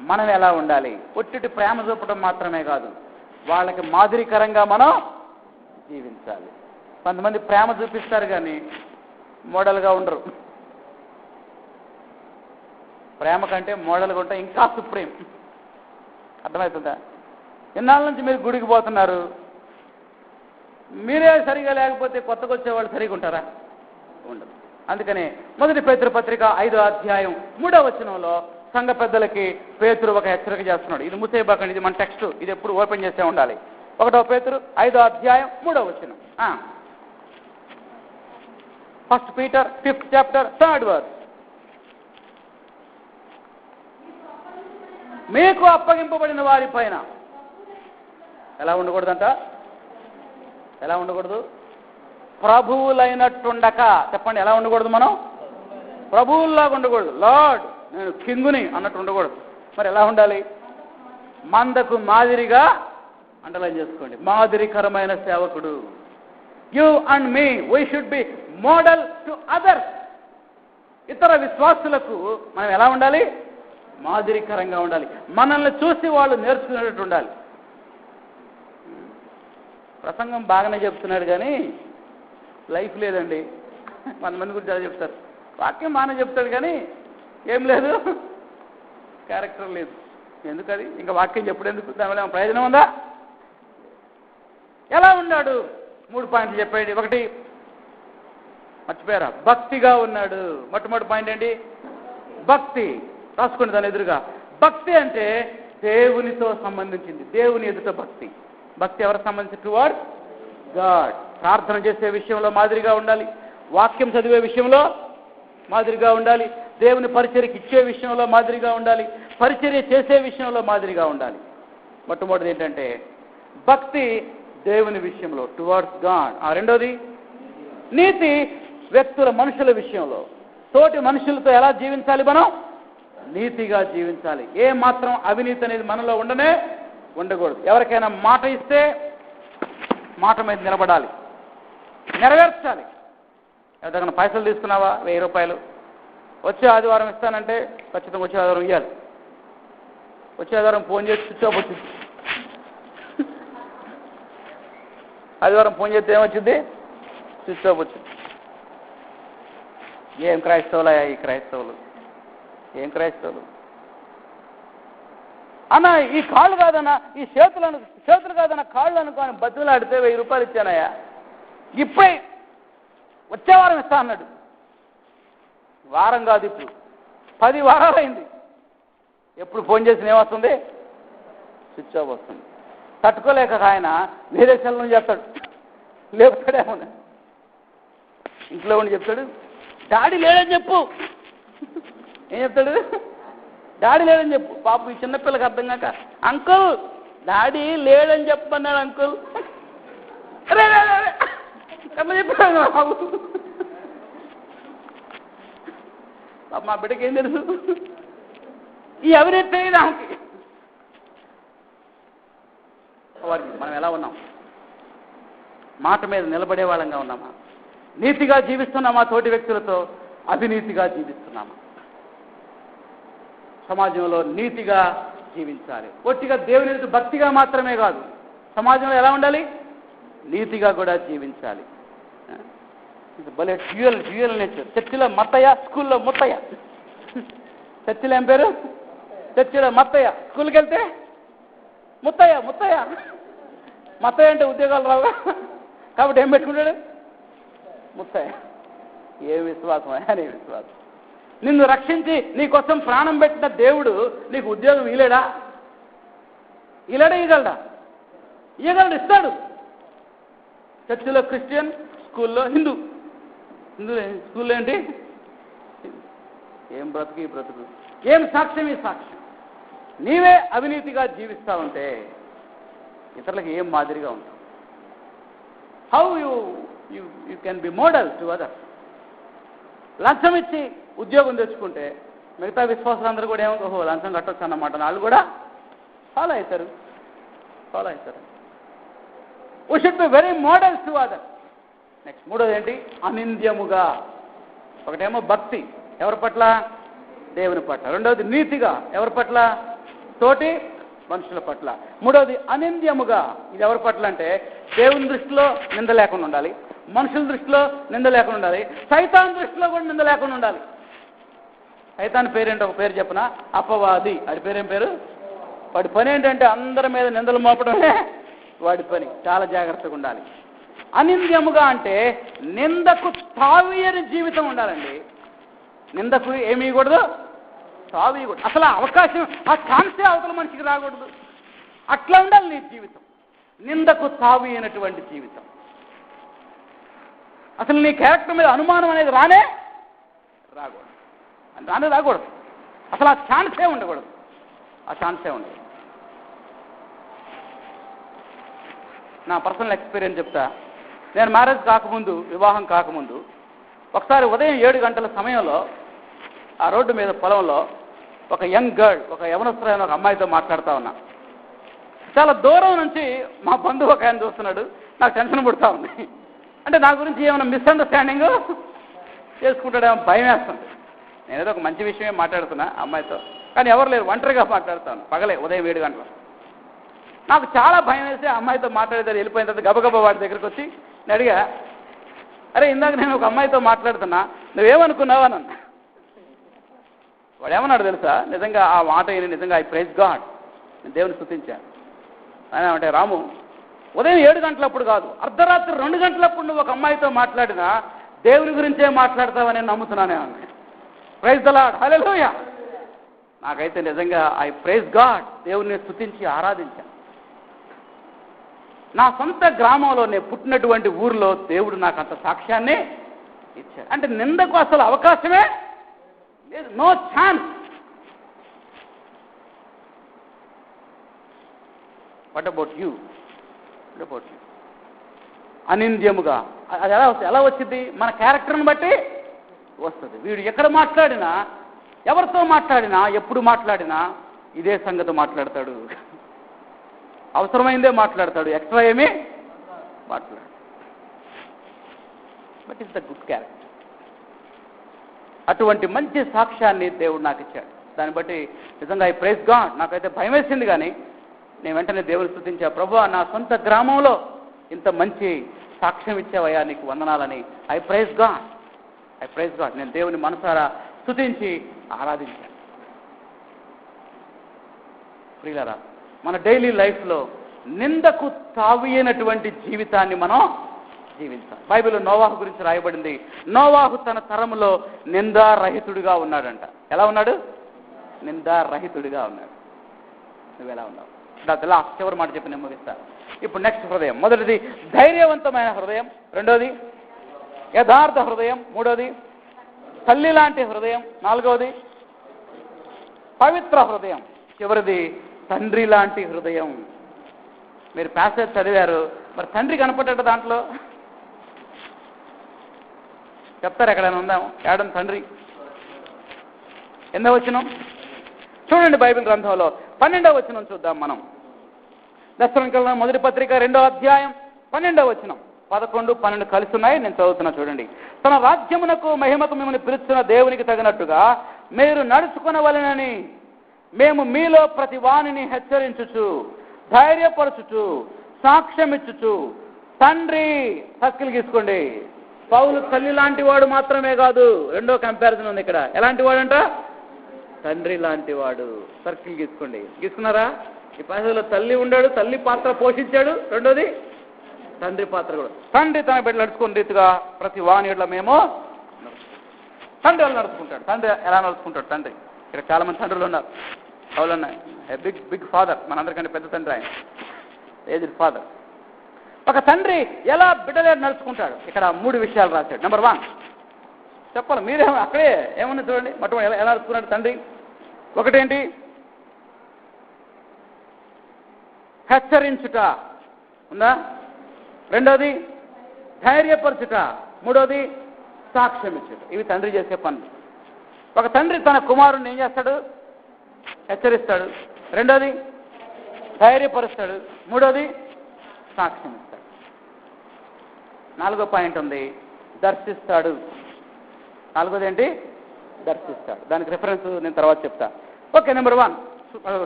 మనం ఎలా ఉండాలి? ఒట్టిటి ప్రేమ చూపడం మాత్రమే కాదు, వాళ్ళకి మాదిరికరంగా మనం జీవించాలి. కొంతమంది ప్రేమ చూపిస్తారు కానీ మోడల్గా ఉండరు. ప్రేమ కంటే మోడల్గా ఉంటే ఇంకా సుప్రీం. అర్థమవుతుందా? ఇన్నాళ్ళ నుంచి మీరు గుడికి పోతున్నారు, మీరే సరిగా లేకపోతే కొత్తగా వచ్చేవాళ్ళు సరిగా ఉంటారా? ఉండదు. అందుకనే 1 పేతురు పత్రిక 5వ అధ్యాయం 3వ వచనంలో సంఘ పెద్దలకి పేతురు ఒక హెచ్చరిక చేస్తున్నాడు. ఇది మూసేయబాకండి, ఇది మన టెక్స్ట్, ఇది ఎప్పుడు ఓపెన్ చేసే ఉండాలి. 1 పేతురు 5వ అధ్యాయం 3వ వచనం. 1 Peter 5th chapter 3rd verse. మీకు అప్పగింపబడిన వారి పైన ఎలా ఉండకూడదంట? ఎలా ఉండకూడదు? ప్రభువులైనట్టుండక. చెప్పండి, ఎలా ఉండకూడదు? మనం ప్రభువుల్లాగా ఉండకూడదు. లార్డ్, నేను కింగుని అన్నట్టు ఉండకూడదు. మరి ఎలా ఉండాలి? మందకు మాదిరిగా, అండర్లైన్ చేసుకోండి, మాదిరికరమైన సేవకుడు. You and me, we should be model to others. ఇతర విశ్వాసులకు మనం ఎలా ఉండాలి? మాదిరికరంగా ఉండాలి. మనల్ని చూసి వాళ్ళు నేర్చుకునేటట్టు ఉండాలి. ప్రసంగం బాగానే చెప్తున్నాడు కానీ లైఫ్ లేదండి. 100 మంది గురించి అలా చెప్తారు. వాక్యం బాగానే చెప్తాడు కానీ ఏం లేదు, క్యారెక్టర్ లేదు. ఎందుకది? ఇంకా వాక్యం చెప్పడేందుకు? దానివల్ల ఏమైనా ప్రయోజనం ఉందా? ఎలా ఉన్నాడు? 3 పాయింట్లు చెప్పండి. 1, మర్చిపోయారా? భక్తిగా ఉన్నాడు. మొట్టమొదటి పాయింట్ ఏంటి? భక్తి. రాసుకోండి దాని ఎదురుగా. భక్తి అంటే దేవునితో సంబంధించింది. దేవుని ఎదుట భక్తి. భక్తి ఎవరికి సంబంధించి? Towards God. ప్రార్థన చేసే విషయంలో మాదిరిగా ఉండాలి. వాక్యం చదివే విషయంలో మాదిరిగా ఉండాలి. దేవుని పరిచర్యకి ఇచ్చే విషయంలో మాదిరిగా ఉండాలి. పరిచర్య చేసే విషయంలో మాదిరిగా ఉండాలి. మొట్టమొదటిది ఏంటంటే భక్తి దేవుని విషయంలో, టువర్డ్స్ గాడ్. రెండోది నీతి, వ్యక్తుల మనుషుల విషయంలో. తోటి మనుషులతో ఎలా జీవించాలి? మనం నీతిగా జీవించాలి. ఏ మాత్రం అవినీతి అనేది మనలో ఉండకూడదు. ఎవరికైనా మాట ఇస్తే మాట మీద నిలబడాలి, నెరవేర్చాలి. ఎవరికైనా పైసలు తీసుకున్నావా? 1000 రూపాయలు వచ్చే ఆదివారం ఇస్తానంటే ఖచ్చితంగా వచ్చే ఆదివారం ఇవ్వాలి. వచ్చే ఆదివారం ఫోన్ చేసి స్విచ్ ఆఫ్ వచ్చింది. ఆదివారం ఫోన్ చేస్తే ఏమొచ్చింది? స్విచ్ ఆఫ్ వచ్చింది. ఏం క్రైస్తవులయ్యా ఈ క్రైస్తవులు, ఏం క్రైస్తవులు అన్న. ఈ కాళ్ళు కాదన్నా, ఈ చేతులు కాదన్నా, కాళ్ళు అనుకోని బతులాడితే 1000 రూపాయలు ఇచ్చానయ్యా, ఇప్పుడే వచ్చే వారం ఇస్తా అన్నాడు. వారం కాదు, ఇప్పుడు 10 వారాలైంది. ఎప్పుడు ఫోన్ చేసిన ఏమొస్తుంది? స్విచ్ ఆఫ్ వస్తుంది. తట్టుకోలేక ఆయన వేరే సెల్ నుంచి చెప్తాడు, లేపుతాడేమో. ఇంట్లో ఉండి చెప్తాడు, డాడీ లేడని చెప్పు. ఏం చెప్తాడు? డాడీ లేడని చెప్పు. పాపం ఈ చిన్నపిల్లకి అర్థం కాక, అంకుల్ డాడీ లేడని చెప్పన్నాడు అంకుల్. అరే అట్లా చెప్పాడు బాబు. మా బిడ్డకి ఏం తెలుసు? ఈ అవినీతి దానికి. వారికి మనం ఎలా ఉన్నాం? మాట మీద నిలబడే వాళ్ళంగా ఉన్నామా? నీతిగా జీవిస్తున్నామా? తోటి వ్యక్తులతో అవినీతిగా జీవిస్తున్నామా? సమాజంలో నీతిగా జీవించాలి. ఒట్టిగా దేవుని ఎదుట భక్తిగా మాత్రమే కాదు, సమాజంలో ఎలా ఉండాలి? నీతిగా కూడా జీవించాలి. భలే డ్యూయల్ నేచర్. చర్చిలో మత్తయ్య, స్కూల్లో ముత్తయ్య. చర్చిలో ఏం పేరు? చర్చిలో మత్తయ్య, స్కూల్కి వెళ్తే ముత్తయ్య. మత్తయ్య అంటే ఉద్యోగాలు రావుగా, కాబట్టి ఏం పెట్టుకుంటాడు? ముత్తయ్య. ఏ విశ్వాసం అనే విశ్వాసం. నిన్ను రక్షించి నీకోసం ప్రాణం పెట్టిన దేవుడు నీకు ఉద్యోగం ఇవ్వలేడా? ఇవ్వగలడా? ఇస్తాడు. చర్చిలో క్రిస్టియన్, స్కూల్లో హిందూ. స్కూల్లో ఏంటి? ఏం బ్రతుకు ఈ బ్రతుకు, ఏం సాక్ష్యం ఈ సాక్ష్యం. నీవే అవినీతిగా జీవిస్తా ఉంటే ఇతరులకు ఏం మాదిరిగా ఉంటావు? How you can be model to others. లంచం ఇచ్చి ఉద్యోగం తెచ్చుకుంటే మిగతా విశ్వాసులందరూ కూడా ఏమో, ఓహో లంచం కట్టొచ్చు అన్నమాట, వాళ్ళు కూడా ఫాలో అవుతారు. We should be very models to others. Next మూడోది ఏంటి? అనింద్యముగా. ఒకటేమో భక్తి, ఎవరి పట్ల? దేవుని పట్ల. రెండవది నీతిగా, ఎవరి పట్ల? తోటి మనుషుల పట్ల. మూడవది అనింద్యముగా. ఇది ఎవరి పట్ల అంటే దేవుని దృష్టిలో నింద లేకుండా ఉండాలి, మనుషుల దృష్టిలో నింద లేకుండా ఉండాలి, సైతాన్ దృష్టిలో కూడా నింద లేకుండా ఉండాలి. సైతాన్ పేరేంటి? ఒక పేరు చెప్పనా? అపవాది. వాడి పేరేం పేరు? వాడి పని ఏంటంటే అందరి మీద నిందలు మోపడమే వాడి పని. చాలా జాగ్రత్తగా ఉండాలి. అనింద్యముగా అంటే నిందకు తావియని జీవితం ఉండాలండి. నిందకు ఏమీ కూడదు, తావీయకూడదు. అసలు ఆ అవకాశం, ఆ ఛాన్సే అవతల మనిషికి రాకూడదు. అట్లా ఉండాలి నీ జీవితం. నిందకు తావీయనటువంటి జీవితం. అసలు నీ క్యారెక్టర్ మీద అనుమానం అనేది రాకూడదు. అసలు ఆ ఛాన్సే ఉండకూడదు. నా పర్సనల్ ఎక్స్పీరియన్స్ చెప్తా. నేను మ్యారేజ్ కాకముందు, వివాహం కాకముందు ఒకసారి ఉదయం 7 గంటల సమయంలో ఆ రోడ్డు మీద పొలంలో ఒక యంగ్ గర్ల్, ఒక యవనస్తులైన ఒక అమ్మాయితో మాట్లాడుతూ ఉన్నా. చాలా దూరం నుంచి మా బంధువు ఒక ఆయన చూస్తున్నాడు. నాకు టెన్షన్ పుడతా ఉంది. అంటే నా గురించి ఏమైనా మిస్అండర్స్టాండింగ్ చేసుకుంటాడేమో భయం వేస్తుంది. నేనేదో ఒక మంచి విషయమే మాట్లాడుతున్నా అమ్మాయితో, కానీ ఎవరు లేరు, ఒంటరిగా మాట్లాడుతాను. పగలే ఉదయం 7 గంటలు. నాకు చాలా భయం వేసి అమ్మాయితో మాట్లాడేదాన్ని వెళ్ళిపోయిన తర్వాత గబగబా వాడి దగ్గరికి వచ్చి నేను అడిగా, అరే ఇందాక నేను ఒక అమ్మాయితో మాట్లాడుతున్నా, నువ్వేమనుకున్నావు అని అన్నా. వాడు ఏమన్నాడు తెలుసా? నిజంగా ఆ మాట నిజంగా ఐ ప్రైజ్ గాడ్, నేను దేవుని స్తుతించాను. ఆయన అంటే, రాము, ఉదయం 7 గంటలప్పుడు కాదు, అర్ధరాత్రి 2 గంటలప్పుడు నువ్వు ఒక అమ్మాయితో మాట్లాడినా దేవుని గురించే మాట్లాడతావని నమ్ముతున్నానే అన్న. ప్రైజ్ ద లార్డ్, హల్లెలూయా. నాకైతే నిజంగా ఐ ప్రైజ్ గాడ్, దేవుని స్తుతించి ఆరాధించాను. నా సొంత గ్రామంలో నేను పుట్టినటువంటి ఊరిలో దేవుడు నాకు అంత సాక్ష్యాన్ని ఇచ్చాడు. అంటే నిందకు అసలు అవకాశమే లేదు, no chance. What about you? అనింద్యముగా అది ఎలా వచ్చింది? మన క్యారెక్టర్ని బట్టి వస్తుంది. వీడు ఎక్కడ మాట్లాడినా, ఎవరితో మాట్లాడినా, ఎప్పుడు మాట్లాడినా ఇదే సంగతి మాట్లాడతాడు. అవసరమైందే మాట్లాడతాడు, ఎక్స్ట్రా ఏమీ మాట్లాడు. But it's the good character. అటువంటి మంచి సాక్ష్యాన్ని దేవుడు నాకు ఇచ్చాడు. దాన్ని బట్టి నిజంగా ఐ ప్రైజ్ గాడ్. నాకైతే భయం వేసింది, కానీ నేను వెంటనే దేవుని స్తుతించా. ప్రభువా, నా సొంత గ్రామంలో ఇంత మంచి సాక్ష్యం ఇచ్చావయ్యా, నీకు వందనాలని ఐ ప్రైజ్ గాడ్. నేను దేవుని మనసారా స్తుతించి ఆరాధించాను. ప్రియులారా, మన డైలీ లైఫ్లో నిందకు తావీయనటువంటి జీవితాన్ని మనం జీవించాలి. బైబిల్లో నోవాహు గురించి రాయబడింది. నోవాహు తన తరములో నిందారహితుడిగా ఉన్నాడంట. ఎలా ఉన్నాడు? నిందారహితుడిగా ఉన్నాడు. నువ్వు ఎలా ఉన్నావు? లాస్ట్ చివరి మాట చెప్పి నేను ముగిస్తా. ఇప్పుడు నెక్స్ట్ హృదయం. మొదటిది ధైర్యవంతమైన హృదయం, రెండోది యథార్థ హృదయం, మూడోది తల్లి లాంటి హృదయం, నాలుగవది పవిత్ర హృదయం, చివరిది తండ్రి లాంటి హృదయం. మీరు ప్యాసేజ్ చదివారు, మరి తండ్రి కనపడ్డట దాంట్లో? చెప్తారు ఎక్కడైనా ఉందాము? ఏడం తండ్రి. ఎన్నో వచనం చూడండి బైబిల్ గ్రంథంలో 12వ వచనం చూద్దాం మనం. దశలోనికయులకు మొదటి పత్రిక 2వ అధ్యాయం 12వ వచనం. 11, 12 కలిసి ఉన్నాయి, నేను చదువుతున్నా చూడండి. తన రాజ్యమునకు మహిమకు మిమ్మల్ని పిలుస్తున్న దేవునికి తగినట్టుగా మీరు నడుచుకొనవలెనని మేము మీలో ప్రతి వానిని హెచ్చరించుచు, ధైర్యపరచుచు, సాక్ష్యమిచ్చుచు తండ్రి. సర్కిల్ గీసుకోండి. పౌలు తల్లి లాంటి వాడు మాత్రమే కాదు, రెండో కంపారిజన్ ఉంది ఇక్కడ. ఎలాంటి వాడంట? తండ్రి లాంటి వాడు. సర్కిల్ గీసుకోండి. గీసుకున్నారా? ఈ పాత్రలో తల్లి ఉండాడు, తల్లి పాత్ర పోషించాడు. రెండోది తండ్రి పాత్ర కూడా. తండ్రి తన బిడ్డలు నడుచుకున్న రీతిగా ప్రతి వాణిలో మేము తండ్రి ఎలా నడుచుకుంటాడు. తండ్రి ఎలా నడుచుకుంటాడు? తండ్రి ఇక్కడ చాలా మంది తండ్రులు ఉన్నారు. అవులన్నా, బిగ్ ఫాదర్, మనందరికంటే పెద్ద తండ్రి ఆయన, ఏజ్డ్ ఫాదర్. ఒక తండ్రి ఎలా బిడ్డలే నడుచుకుంటాడు? ఇక్కడ 3 విషయాలు రాశాడు. నెంబర్ 1 చెప్పాలి, మీరేమో అక్కడే ఏమన్నా చూడండి. మొట్టమొదటి ఎలా నడుచుకున్నాడు తండ్రి? ఒకటేంటి? హెచ్చరించుట ఉందా? రెండోది ధైర్యపరచుట, మూడోది సాక్ష్యం ఇచ్చుట. ఇవి తండ్రి చేసే పనులు. ఒక తండ్రి తన కుమారుడిని ఏం చేస్తాడు? హెచ్చరిస్తాడు. రెండోది ధైర్యపరుస్తాడు. మూడోది సాక్ష్యం ఇస్తాడు. 4వ పాయింట్ ఉంది, దర్శిస్తాడు. 4వది ఏంటి? దర్శిస్తాడు. దానికి రిఫరెన్స్ నేను తర్వాత చెప్తా. ఓకే, నెంబర్ 1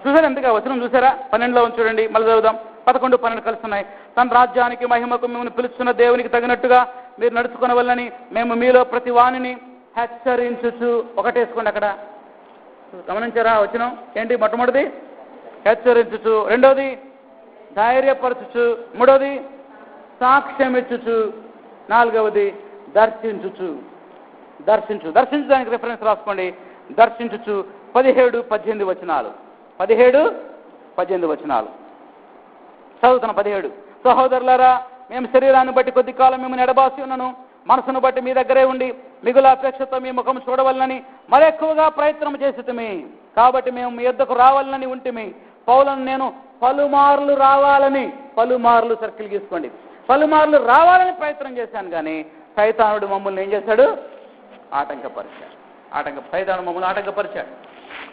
చూసారా? ఎంతగా వచనం చూసారా? 12లో చూడండి, మళ్ళీ చదువుదాం. 11, 12 కలుస్తున్నాయి. తన రాజ్యానికి మహిమకు మిమ్మల్ని పిలుస్తున్న దేవునికి తగినట్టుగా మీరు నడుచుకునవల్లని మేము మీలో ప్రతి వాణిని హెచ్చరించుచు. ఒకటేసుకోండి అక్కడ. గమనించారా వచనం? ఏంటి? మొట్టమొదటిది హెచ్చరించుచు, రెండోది ధైర్యపరచుచు, మూడోది సాక్ష్యం ఇచ్చుచు, 4వది దర్శించు. దానికి రిఫరెన్స్ రాసుకోండి. దర్శించుచు 17-18 వచనాలు. 17-18 వచనాలు చదువుతున్న. 17 సహోదరులారా, మేము శరీరాన్ని బట్టి కొద్ది కాలం మిమ్మల్ని ఎడబాసి ఉన్నను, మనసును బట్టి మీ దగ్గరే ఉండి మిగుల అపేక్షతో మీ ముఖం చూడవలనని మరెక్కువగా ప్రయత్నం చేసితిమి. కాబట్టి మేము మీ యొద్దకు రావాలని ఉంటిమి. పౌలను నేను పలుమార్లు రావాలని, పలుమార్లు సర్కిల్ గీసుకోండి, పలుమార్లు రావాలని ప్రయత్నం చేశాను, కానీ సైతానుడు మమ్మల్ని ఏం చేశాడు? ఆటంకపరిచాడు. సైతానుడు మమ్మల్ని ఆటంకపరిచాడు.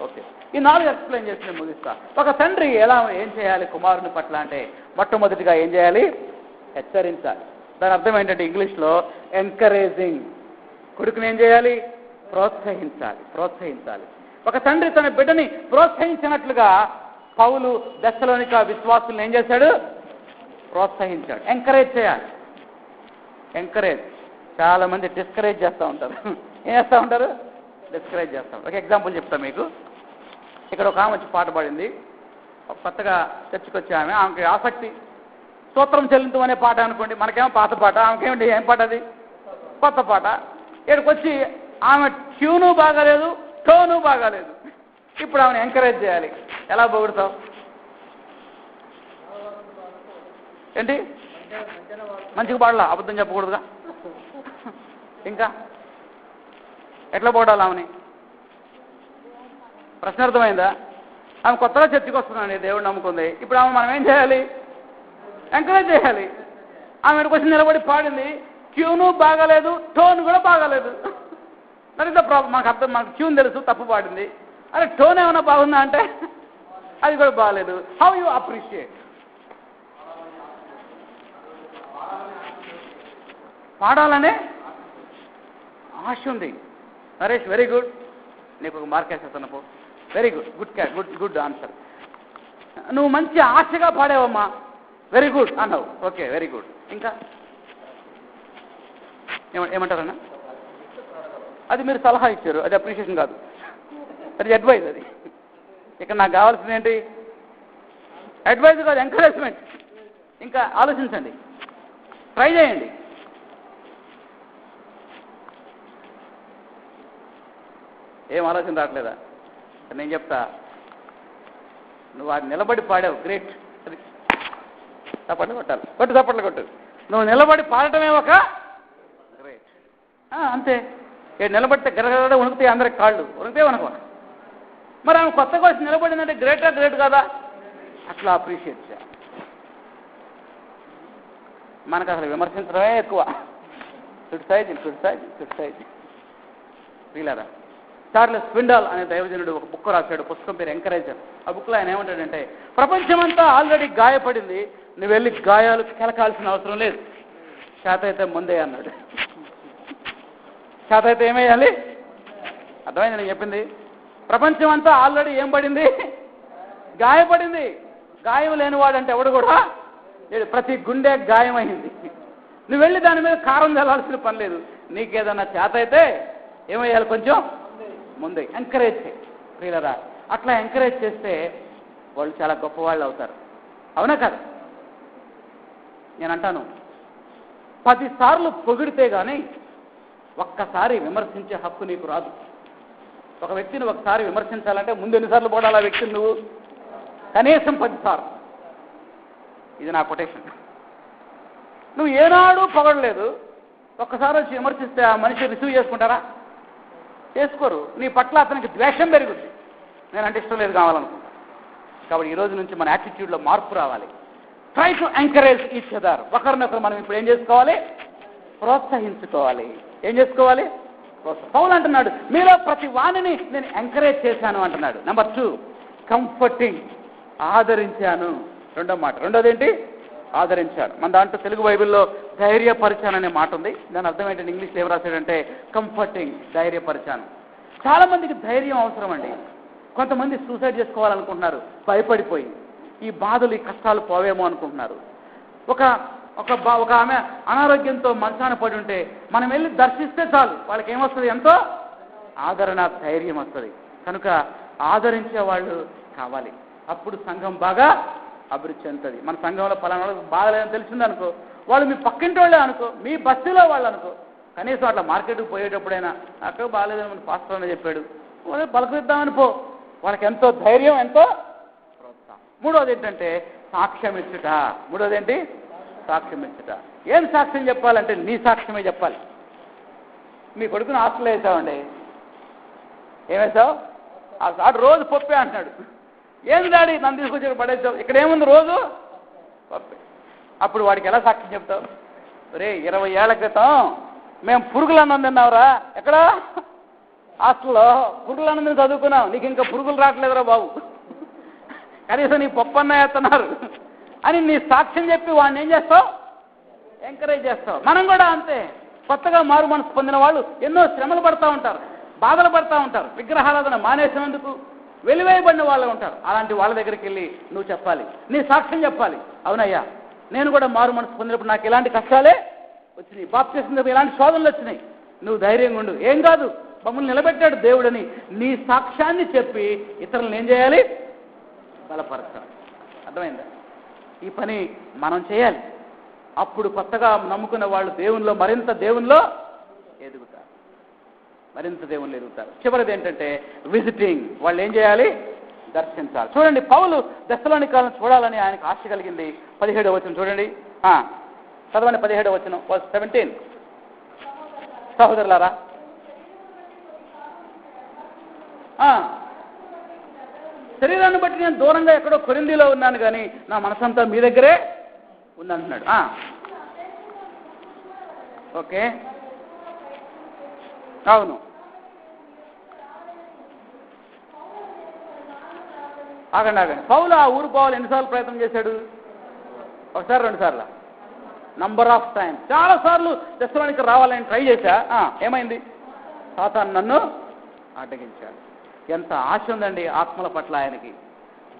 ఓకే, ఈ 4 ఎక్స్ప్లెయిన్ చేసి నేను ముగిస్తా. ఒక తండ్రి ఏం చేయాలి కుమారుని పట్ల అంటే, మొట్టమొదటిగా ఏం చేయాలి? హెచ్చరించాలి. దాని అర్థం ఏంటంటే ఇంగ్లీష్లో ఎంకరేజింగ్. కొడుకుని ఏం చేయాలి? ప్రోత్సహించాలి. ఒక తండ్రి తన బిడ్డని ప్రోత్సహించినట్లుగా పౌలు దెస్సలోనిక విశ్వాసులను ఏం చేశాడు? ప్రోత్సహించాడు. ఎంకరేజ్ చేయాలి. చాలా మంది డిస్కరేజ్ చేస్తూ ఉంటారు. ఏం చేస్తూ ఉంటారు? డిస్కరేజ్ చేస్తూ ఉంటారు. ఒక ఎగ్జాంపుల్ చెప్తాను మీకు. ఇక్కడ ఒక ఆమె వచ్చి పాట పాడింది, కొత్తగా చర్చకు వచ్చే ఆమెకి ఆసక్తి. స్తోత్రం చెల్లించు అనే పాట అనుకోండి, మనకేమో పాత పాట, ఆమెకేమిటి ఏం పాట? అది కొత్త పాట. ఇక్కడికి వచ్చి ఆమె ట్యూను బాగాలేదు, టోను బాగాలేదు. ఇప్పుడు ఆమెను ఎంకరేజ్ చేయాలి. ఎలా పొగుడుతావు? ఏంటి? మంచిగా పాడలా, అబద్ధం చెప్పకూడదుగా. ఇంకా ఎట్లా పొగడాలి ఆమెని? ప్రశ్న అర్థమైందా? ఆమె కొత్తగా చర్చకు వస్తుందండి, దేవుడు నమ్ముకుంది. ఇప్పుడు ఆమె మనం ఏం చేయాలి? ఎంకరేజ్ చేయాలి. ఆమె వచ్చి నిలబడి పాడింది, ట్యూను బాగాలేదు, టోన్ కూడా బాగాలేదు. That is the problem. మనకు ట్యూన్ తెలుసు, తప్పు పాడింది. అరే టోన్ ఏమైనా బాగుందా అంటే అది కూడా బాగాలేదు. How you appreciate? పాడాలనే ఆశ ఉంది. నరేష్, వెరీ గుడ్, నీకు ఒక మార్క్ వేసేస్తున్నపో. Very good answer. నువ్వు మంచి ఆశగా పాడావమ్మా, వెరీ గుడ్ అన్నావు. Okay, very good. ఇంకా ఏమంటారన్నా? అది మీరు సలహా ఇచ్చారు, అది అప్రిషియేషన్ కాదు, అది అడ్వైజ్. అది ఇక్కడ నాకు కావాల్సింది ఏంటి? అడ్వైజ్ కాదు, ఎంకరేజ్మెంట్. ఇంకా ఆలోచించండి, ట్రై చేయండి. ఏం ఆలోచన రావట్లేదా? నేను చెప్తా, నువ్వు అది నిలబడి పాడావు, గ్రేట్. అది చప్పట్లు కొట్టాలి, చప్పట్లు కొట్టు. నువ్వు నిలబడి పాడటమే ఒక గ్రేట్. అంతే. నిలబడితే గరగడ వణుకుతాయి అందరికి కాళ్ళు, వణుకుతే వణుకు. మరి ఆమె కొత్తగా వచ్చి నిలబడిందంటే గ్రేట్ కదా? అట్లా అప్రిషియేట్ చేయాలి. మనకు అసలు విమర్శించడమే ఎక్కువ. క్రిటిసైజ్. వీలారా, చార్లెస్ స్విండాల్ అనే దైవజనుడు ఒక బుక్ రాశాడు, పుస్తకం పేరు ఎంకరేజర్. ఆ బుక్లో ఆయన ఏమంటాడంటే, ప్రపంచమంతా ఆల్రెడీ గాయపడింది, నువ్వు వెళ్ళి గాయాలు కెలకాల్సిన అవసరం లేదు, చేత అయితే ముందే అన్నాడు. చేత అయితే ఏమేయాలి? అర్థమైంది నేను చెప్పింది? ప్రపంచం అంతా ఆల్రెడీ ఏం పడింది? గాయపడింది. గాయం లేనివాడంటే ఎవడు కూడా లేడు. ప్రతి గుండె గాయమైంది. నువ్వు వెళ్ళి దాని మీద కారం చల్లాల్సిన పని లేదు. నీకేదన్నా చేత అయితే ఏమయ్యాలి? కొంచెం ముందే ఎంకరేజ్ చేయి. ప్రియులరా, అట్లా ఎంకరేజ్ చేస్తే వాళ్ళు చాలా గొప్పవాళ్ళు అవుతారు. అవునా కాదు? నేను అంటాను, 10 సార్లు పొగిడితే కానీ ఒక్కసారి విమర్శించే హక్కు నీకు రాదు. ఒక వ్యక్తిని ఒకసారి విమర్శించాలంటే ముందు ఎన్నిసార్లు పోడాలి ఆ వ్యక్తిని? నువ్వు కనీసం 10 సార్లు. ఇది నా కొటేషన్. నువ్వు ఏనాడు పొగడలేదు, ఒక్కసారి వచ్చి విమర్శిస్తే ఆ మనిషి రిసీవ్ చేసుకుంటారా? చేసుకోరు. నీ పట్ల అతనికి ద్వేషం పెరుగుతుంది. నేనంటే ఇష్టం లేదు కావాలనుకుంటా. కాబట్టి ఈ రోజు నుంచి మన యాటిట్యూడ్లో మార్పు రావాలి. Try to encourage each other. ఒకరినొకరు మనం ఇప్పుడు ఏం చేసుకోవాలి? ప్రోత్సహించుకోవాలి. ఏం చేసుకోవాలి? పౌలు అంటున్నాడు, మీలో ప్రతి వాణిని నేను ఎంకరేజ్ చేశాను అంటున్నాడు. Number 2, comforting. ఆదరించాను. రెండోది ఏంటి? ఆదరించాడు. మన దాంట్లో తెలుగు బైబిల్లో ధైర్యపరిచాననే మాట ఉంది. దాని అర్థం ఏంటంటే ఇంగ్లీష్లో ఏం రాశాడంటే కంఫర్టింగ్, ధైర్యపరిచాను. చాలా మందికి ధైర్యం అవసరం అండి. కొంతమంది సూసైడ్ చేసుకోవాలనుకుంటున్నారు భయపడిపోయి. ఈ బాధలు, ఈ కష్టాలు పోవేమో అనుకుంటున్నారు. ఒక ఆమె అనారోగ్యంతో మంచాన పడి ఉంటే మనం వెళ్ళి దర్శిస్తే చాలు, వాళ్ళకి ఏమొస్తుంది? ఎంతో ఆదరణ, ధైర్యం వస్తుంది. కనుక ఆదరించే వాళ్ళు కావాలి. అప్పుడు సంఘం బాగా అభివృద్ధి చెందుతుంది. మన సంఘంలో పలానా వాళ్ళకి బాధలేదని తెలిసిందనుకో, వాళ్ళు మీ పక్కింటి వాళ్ళే అనుకో, మీ బస్తీలో వాళ్ళు అనుకో, కనీసం అట్లా మార్కెట్కి పోయేటప్పుడైనా అక్కడ బాగాలేదని మన పాస్టర్ అనే చెప్పాడు, పలకరిద్దామని పో. వాళ్ళకి ఎంతో ధైర్యం, ఎంతో ప్రోత్సాహం. మూడోది ఏంటంటే సాక్ష్యం ఇచ్చుట. మూడోది ఏంటి? సాక్ష్యం ఇచ్చుట. ఏం సాక్ష్యం చెప్పాలంటే నీ సాక్ష్యమే చెప్పాలి. మీ కొడుకుని హాస్టల్లో వేసావండి, ఏమేసావు? ఆడు రోజు పప్పే అంటున్నాడు. ఏంది డాడీ నన్ను తీసుకొచ్చి పడేసావు, ఇక్కడ ఏముంది రోజు పప్పే. అప్పుడు వాడికి ఎలా సాక్ష్యం చెప్తావు? రే 20 ఏళ్ల క్రితం మేము పురుగులు అన్నం తిన్నావురా, ఎక్కడ హాస్టల్లో పురుగులు అన్నం చదువుకున్నావు, నీకు ఇంకా పురుగులు రావట్లేదురా బాబు, కనీసం నీ పప్పు అన్న వేస్తున్నారు అని నీ సాక్ష్యం చెప్పి వాడిని ఏం చేస్తావు? ఎంకరేజ్ చేస్తావు. మనం కూడా అంతే. కొత్తగా మారు మనసు పొందిన వాళ్ళు ఎన్నో శ్రమలు పడుతూ ఉంటారు, బాధలు పడుతూ ఉంటారు. విగ్రహారాధన మానేసినందుకు వెలివేయబడిన వాళ్ళు ఉంటారు. అలాంటి వాళ్ళ దగ్గరికి వెళ్ళి నువ్వు చెప్పాలి, నీ సాక్ష్యం చెప్పాలి. అవునయ్యా, నేను కూడా మారు మనసు పొందినప్పుడు నాకు ఇలాంటి కష్టాలే వచ్చినాయి, బాప్తిస్మం ఇలాంటి శోధనలు వచ్చినాయి, నువ్వు ధైర్యంగా ఉండు, ఏం కాదు, మమ్మల్ని నిలబెట్టాడు దేవుడని నీ సాక్ష్యాన్ని చెప్పి ఇతరులను ఏం చేయాలి? బలపరచాలి. అర్థమైందా? ఈ పని మనం చేయాలి. అప్పుడు కొత్తగా నమ్ముకున్న వాళ్ళు దేవునిలో మరింత దేవునిలో ఎదుగుతారు, మరింత దేవుళ్ళు ఎదుగుతారు. చివరిది ఏంటంటే విజిటింగ్. వాళ్ళు ఏం చేయాలి? దర్శించాలి. చూడండి, పౌలు దెస్సలోనికలను చూడాలని ఆయనకు ఆశ కలిగింది. 17వ వచనం చూడండి, చదవండి. 17వ వచనం, వర్స్ 17. సహోదరులారా, శరీరాన్ని బట్టి నేను దూరంగా ఎక్కడో కొరింథీలో ఉన్నాను, కానీ నా మనసంతా మీ దగ్గరే ఉందంటున్నాడు. ఓకే, అవును. ఆగండి. పౌలు ఆ ఊరు పోవాలి ఎన్నిసార్లు ప్రయత్నం చేశాడు? ఒకసారి, 2 సార్లు, నంబర్ ఆఫ్ టైమ్స్. చాలాసార్లు దెస్సలోనిక రావాలని ట్రై చేశా. ఏమైంది? సాతాను నన్ను అడ్డగించాడు. ఎంత ఆశ ఉందండి ఆత్మల పట్ల ఆయనకి,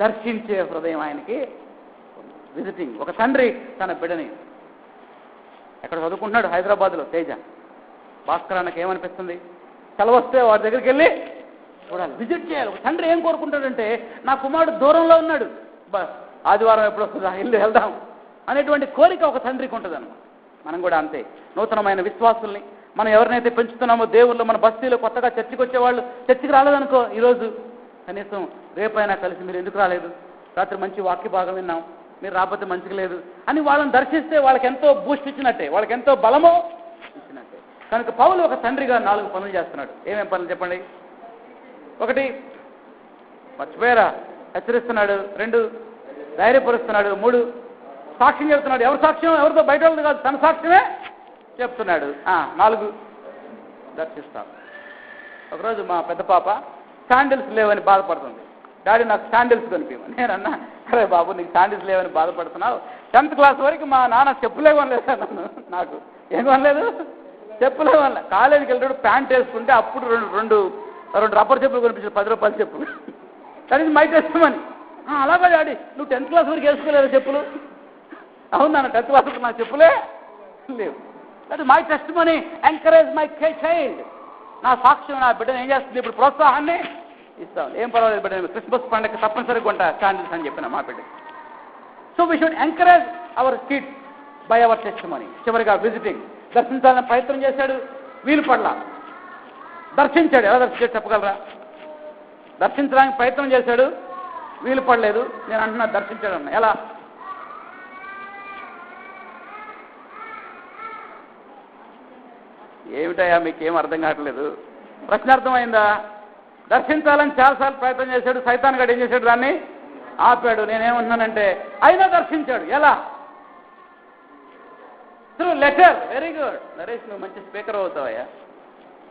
దర్శించే హృదయం ఆయనకి. విజిటింగ్. ఒక తండ్రి తన బిడ్డని ఎక్కడ చదువుకుంటున్నాడు? హైదరాబాద్లో తేజ. భాస్కర్ అన్నకి ఏమనిపిస్తుంది? సెలవు వస్తే వాడి దగ్గరికి వెళ్ళి చూడాలి, విజిట్ చేయాలి. ఒక తండ్రి ఏం కోరుకుంటాడంటే, నా కుమారుడు దూరంలో ఉన్నాడు, ఆదివారం ఎప్పుడు వస్తుందా, ఇల్లు వెళ్దాం అనేటువంటి కోరిక ఒక తండ్రికి ఉంటుంది అన్నమాట. మనం కూడా అంతే. నూతనమైన విశ్వాసుల్ని మనం ఎవరినైతే పెంచుతున్నామో దేవుళ్ళు, మన బస్తీలో కొత్తగా చర్చికి వచ్చేవాళ్ళు చర్చికి రాలేదనుకో, ఈరోజు కనీసం రేపైనా కలిసి మీరు ఎందుకు రాలేదు, రాత్రి మంచి వాక్య భాగం విన్నాం, మీరు రాకపోతే మంచిగా లేదు అని వాళ్ళని దర్శిస్తే వాళ్ళకి ఎంతో బూస్ట్ ఇచ్చినట్టే, వాళ్ళకి ఎంతో బలమో ఇచ్చినట్టే. కనుక పౌలు ఒక తండ్రిగా 4 పనులు చేస్తున్నాడు. ఏమేం పనులు చెప్పండి? 1, మర్చిపోయారా? హెచ్చరిస్తున్నాడు. 2, ధైర్యపరుస్తున్నాడు. 3, సాక్ష్యం చెప్తున్నాడు. ఎవరి సాక్ష్యం? ఎవరితో బయట వాళ్ళది కాదు, తన సాక్ష్యమే చెప్తున్నాడు. 4, దర్శిస్తాడు. ఒకరోజు మా పెద్ద పాప శాండిల్స్ లేవని బాధపడుతుంది. డాడీ నాకు శాండిల్స్ కొనిపించమని. నేను అన్నా, అరే బాబు నీకు శాండిల్స్ లేవని బాధపడుతున్నావు, 10th క్లాస్ వరకు మా నాన్న చెప్పులే కొనలేదు నన్ను. నాకు ఏం కొనలేదు? చెప్పులే కొనలేదు. కాలేజీకి వెళ్ళేటప్పుడు ప్యాంట్ వేసుకుంటే అప్పుడు రెండు రబ్బర్ చెప్పులు కొనిపించారు, 10 రూపాయల చెప్పులు. That is my test money. అలాగా డాడీ నువ్వు 10th క్లాస్ వరకు వేసుకోలేదు చెప్పులు? అవును నాన్న, 10th క్లాస్ వరకు నా చెప్పులే లేవు. That my test money, encourage my child. నా సాక్ష్యం నా బిడ్డను ఏం చేస్తుంది? ఇప్పుడు ప్రోత్సాహాన్ని ఇస్తాం. ఏం పర్వాలేదు బిడ్డ, క్రిస్మస్ పండుగ తప్పనిసరిగా కొంటా శాండిల్స్ అని చెప్పిన మా బిడ్డ. So we should encourage our kids by our test money. చివరిగా విజిటింగ్. దర్శించాలని ప్రయత్నం చేశాడు, వీలు పడలా. దర్శించాడు. ఎలా దర్శించాడు చెప్పగలరా? దర్శించడానికి ప్రయత్నం చేశాడు, వీలు పడలేదు. నేను అంటున్నా దర్శించాడు అన్న. ఎలా? ఏమిటయా మీకేం అర్థం కావట్లేదు? ప్రశ్న అర్థమైందా? దర్శించాలని చాలాసార్లు ప్రయత్నం చేశాడు, సైతాన్ గడు ఏం చేశాడు? దాన్ని ఆపాడు. నేనేమంటున్నానంటే అయినా దర్శించాడు. ఎలా? Through letter. Very good Naresh, నువ్వు మంచి స్పీకర్ అవుతావయ్యా,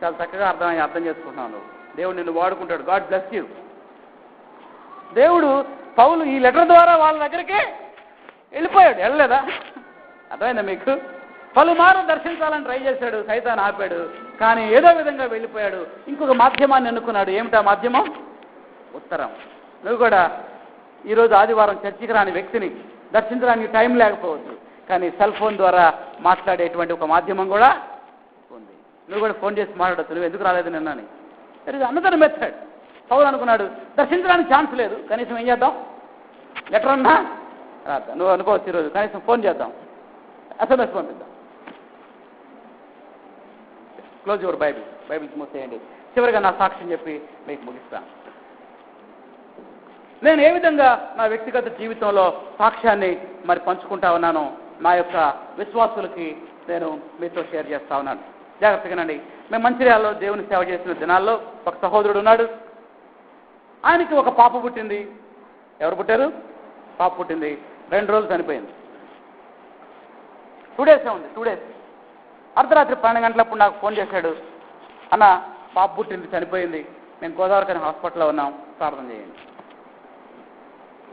చాలా చక్కగా అర్థం చేసుకుంటున్నావు నువ్వు. దేవుడు నిన్ను వాడుకుంటాడు. God bless you. దేవుడు పౌలు ఈ లెటర్ ద్వారా వాళ్ళ దగ్గరికి వెళ్ళిపోయాడు. వెళ్ళలేదా? అర్థమైందా మీకు? పలుమారు దర్శించాలని ట్రై చేశాడు, సైతాన్ ఆపాడు. కానీ ఏదో విధంగా వెళ్ళిపోయాడు. ఇంకొక మాధ్యమాన్ని ఎన్నుకున్నాడు. ఏమిటా మాధ్యమం? ఉత్తరం. నువ్వు కూడా ఈరోజు ఆదివారం చర్చికి రాని వ్యక్తిని దర్శించడానికి టైం లేకపోవచ్చు, కానీ సెల్ ఫోన్ ద్వారా మాట్లాడేటువంటి ఒక మాధ్యమం కూడా ఉంది. నువ్వు కూడా ఫోన్ చేసి మాట్లాడచ్చు, నువ్వు ఎందుకు రాలేదు నిన్నని. Another method. పౌలు అనుకున్నాడు దర్శించడానికి ఛాన్స్ లేదు, కనీసం ఏం చేద్దాం, లెటర్ అన్నా రాద్దాం. నువ్వు అనుకోవచ్చు ఈరోజు కనీసం ఫోన్ చేద్దాం, SMS పంపిద్దాం. క్లోజ్ యువర్ బైబిల్స్ మూసేయండి. చివరిగా నా సాక్ష్యం చెప్పి మీకు ముగిస్తాను. నేను ఏ విధంగా నా వ్యక్తిగత జీవితంలో సాక్ష్యాన్ని మరి పంచుకుంటా ఉన్నానో నా యొక్క విశ్వాసులకి నేను మీతో షేర్ చేస్తా ఉన్నాను. జాగ్రత్తగానండి. మేము మంచిర్యాలలో దేవుని సేవ చేసిన దినాల్లో ఒక సహోదరుడు ఉన్నాడు. ఆయనకి ఒక పాప పుట్టింది. ఎవరు పుట్టారు? పాప పుట్టింది. 2 రోజులు చనిపోయింది. 2 డేసే ఉంది. 2 డేస్. అర్ధరాత్రి 12 గంటలప్పుడు నాకు ఫోన్ చేశాడు. అన్న, పాప పుట్టింది, చనిపోయింది, మేము గోదావరికని హాస్పిటల్లో ఉన్నాం, ప్రార్థన చేయండి.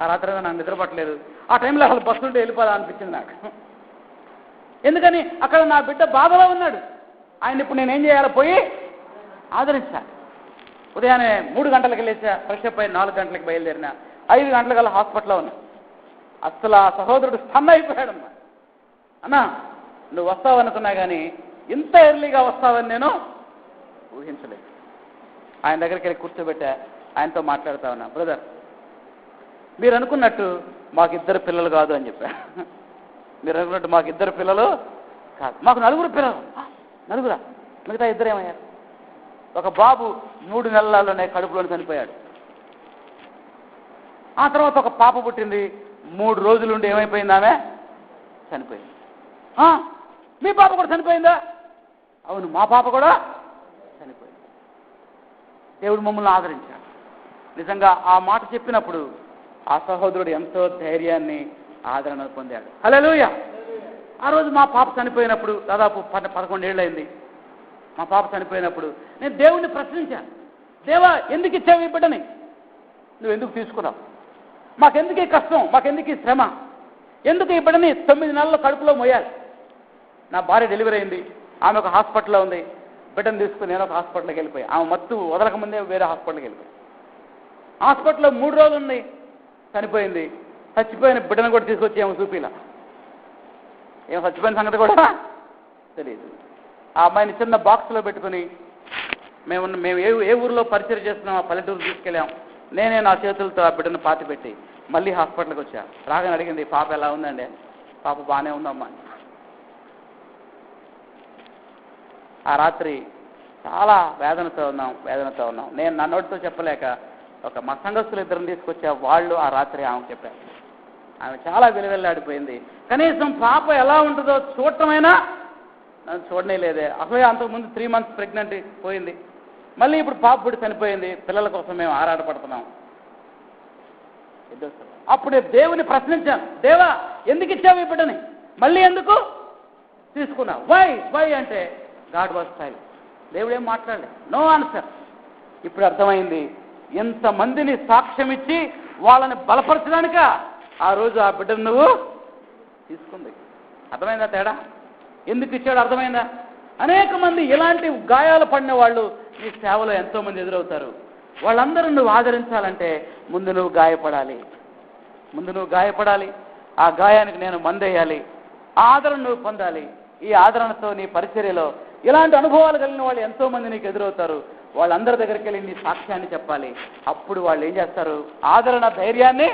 ఆ రాత్రి నాకు నిద్ర పట్టలేదు. ఆ టైంలో అసలు బస్సు ఉంటే వెళ్ళిపోదా అనిపించింది నాకు. ఎందుకని అక్కడ నా బిడ్డ బాధలో ఉన్నాడు. ఆయన ఇప్పుడు నేనేం చేయాలో పోయి ఆదరించాలి. ఉదయాన్నే 3 గంటలకు వెళ్ళేసా, ఫ్రెష్ అప్ అయి 4 గంటలకు బయలుదేరినా, 5 గంటలకల్లా హాస్పిటల్లో ఉన్నా. అసలు ఆ సహోదరుడు స్టన్ అయిపోయాడమ్మా. అన్నా, నువ్వు వస్తావనుకున్నా కానీ ఇంత ఎర్లీగా వస్తావని నేను ఊహించలేదు. ఆయన దగ్గరికి వెళ్ళి కూర్చోబెట్టా, ఆయనతో మాట్లాడుతా ఉన్నా. బ్రదర్, మీరు అనుకున్నట్టు మాకు 2 పిల్లలు కాదు అని చెప్పా. మీరు అనుకున్నట్టు మాకు 2 పిల్లలు కాదు, మాకు 4 పిల్లలు. 4? మిగతా 2 ఏమయ్యారు? ఒక బాబు 3 నెలల్లోనే కడుపులోనే చనిపోయాడు. ఆ తర్వాత ఒక పాప పుట్టింది. 3 రోజులుండి ఏమైపోయింది? ఆమె చనిపోయింది. మీ పాప కూడా చనిపోయిందా? అవును, మా పాప కూడా చనిపోయింది. దేవుడు మమ్మల్ని ఆదరించాడు. నిజంగా ఆ మాట చెప్పినప్పుడు ఆ సహోదరుడు ఎంతో ధైర్యాన్ని, ఆదరణ పొందాడు. హల్లెలూయా. ఆ రోజు మా పాప చనిపోయినప్పుడు, దాదాపు 11 ఏళ్ళు అయింది. మా పాప చనిపోయినప్పుడు నేను దేవుణ్ణి ప్రశ్నించాను. దేవా, ఎందుకు ఇచ్చావు ఈ బిడ్డని? నువ్వు ఎందుకు తీసుకున్నావు? మాకెందుకు ఈ కష్టం? మాకెందుకు ఈ శ్రమ? ఎందుకు ఈ బిడ్డని 9 నెలల కడుపులో మోయాలి? నా భార్య డెలివరీ అయింది, ఆమె ఒక హాస్పిటల్లో ఉంది. బిడ్డను తీసుకుని నేను ఒక హాస్పిటల్కి వెళ్ళిపోయి, ఆమె మత్తు వదలకముందే వేరే హాస్పిటల్కి వెళ్ళిపోయి, హాస్పిటల్లో 3 రోజులు ఉంది, చనిపోయింది. చచ్చిపోయిన బిడ్డను కూడా తీసుకొచ్చి ఏమో చూపిలా. ఏమో చచ్చిపోయిన సంగతి కూడా తెలియదు. ఆ అమ్మాయిని చిన్న బాక్స్లో పెట్టుకుని మేము ఏ ఊరిలో పరిచయం చేస్తున్నాం ఆ పల్లెటూరు తీసుకెళ్ళాం. నేనే నా చేతులతో ఆ బిడ్డను పాతిపెట్టి మళ్ళీ హాస్పిటల్కి వచ్చా. రాగానే అడిగింది, పాప ఎలా ఉందండి? పాప బాగానే ఉందమ్మా. ఆ రాత్రి చాలా వేదనతో ఉన్నాం. నేను నా నోటితో చెప్పలేక మా సంఘస్థులు 2 తీసుకొచ్చా. వాళ్ళు ఆ రాత్రి ఆమెకు చెప్పారు. ఆమె చాలా విలువెల్లాడిపోయింది. కనీసం పాప ఎలా ఉంటుందో చూడటమైనా నన్ను చూడనే లేదే. అసలే అంతకుముందు 3 months ప్రెగ్నెంట్ పోయింది. మళ్ళీ ఇప్పుడు పాప పుట్టి చనిపోయింది. పిల్లల కోసం మేము ఆరాటపడుతున్నాం. అప్పుడు దేవుని ప్రశ్నించాను, దేవా, ఎందుకు ఇచ్చావు ఈ బిడ్డని? మళ్ళీ ఎందుకు తీసుకున్నావు? వై అంటే గాడ్ వాజ్ సైలెంట్. దేవుడు ఏం మాట్లాడలేదు. No answer. ఇప్పుడు అర్థమైంది, ఎంతమందిని సాక్ష్యం ఇచ్చి వాళ్ళని బలపరచడానిక ఆ రోజు ఆ బిడ్డను నువ్వు తీసుకుంది. అర్థమైందా తేడా? ఎందుకు ఇచ్చాడు అర్థమైందా? అనేక మంది ఇలాంటి గాయాలు పడిన వాళ్ళు నీ సేవలో ఎంతోమంది ఎదురవుతారు. వాళ్ళందరూ నువ్వు ఆదరించాలంటే ముందు నువ్వు గాయపడాలి. ఆ గాయానికి నేను మందేయాలి. ఆదరణ నువ్వు పొందాలి. ఈ ఆదరణతో నీ పరిచర్యలో ఇలాంటి అనుభవాలు కలిగిన వాళ్ళు ఎంతోమంది నీకు ఎదురవుతారు. వాళ్ళందరి దగ్గరికి వెళ్ళి నీ సాక్ష్యాన్ని చెప్పాలి. అప్పుడు వాళ్ళు ఏం చేస్తారు? ఆదరణ, ధైర్యాన్ని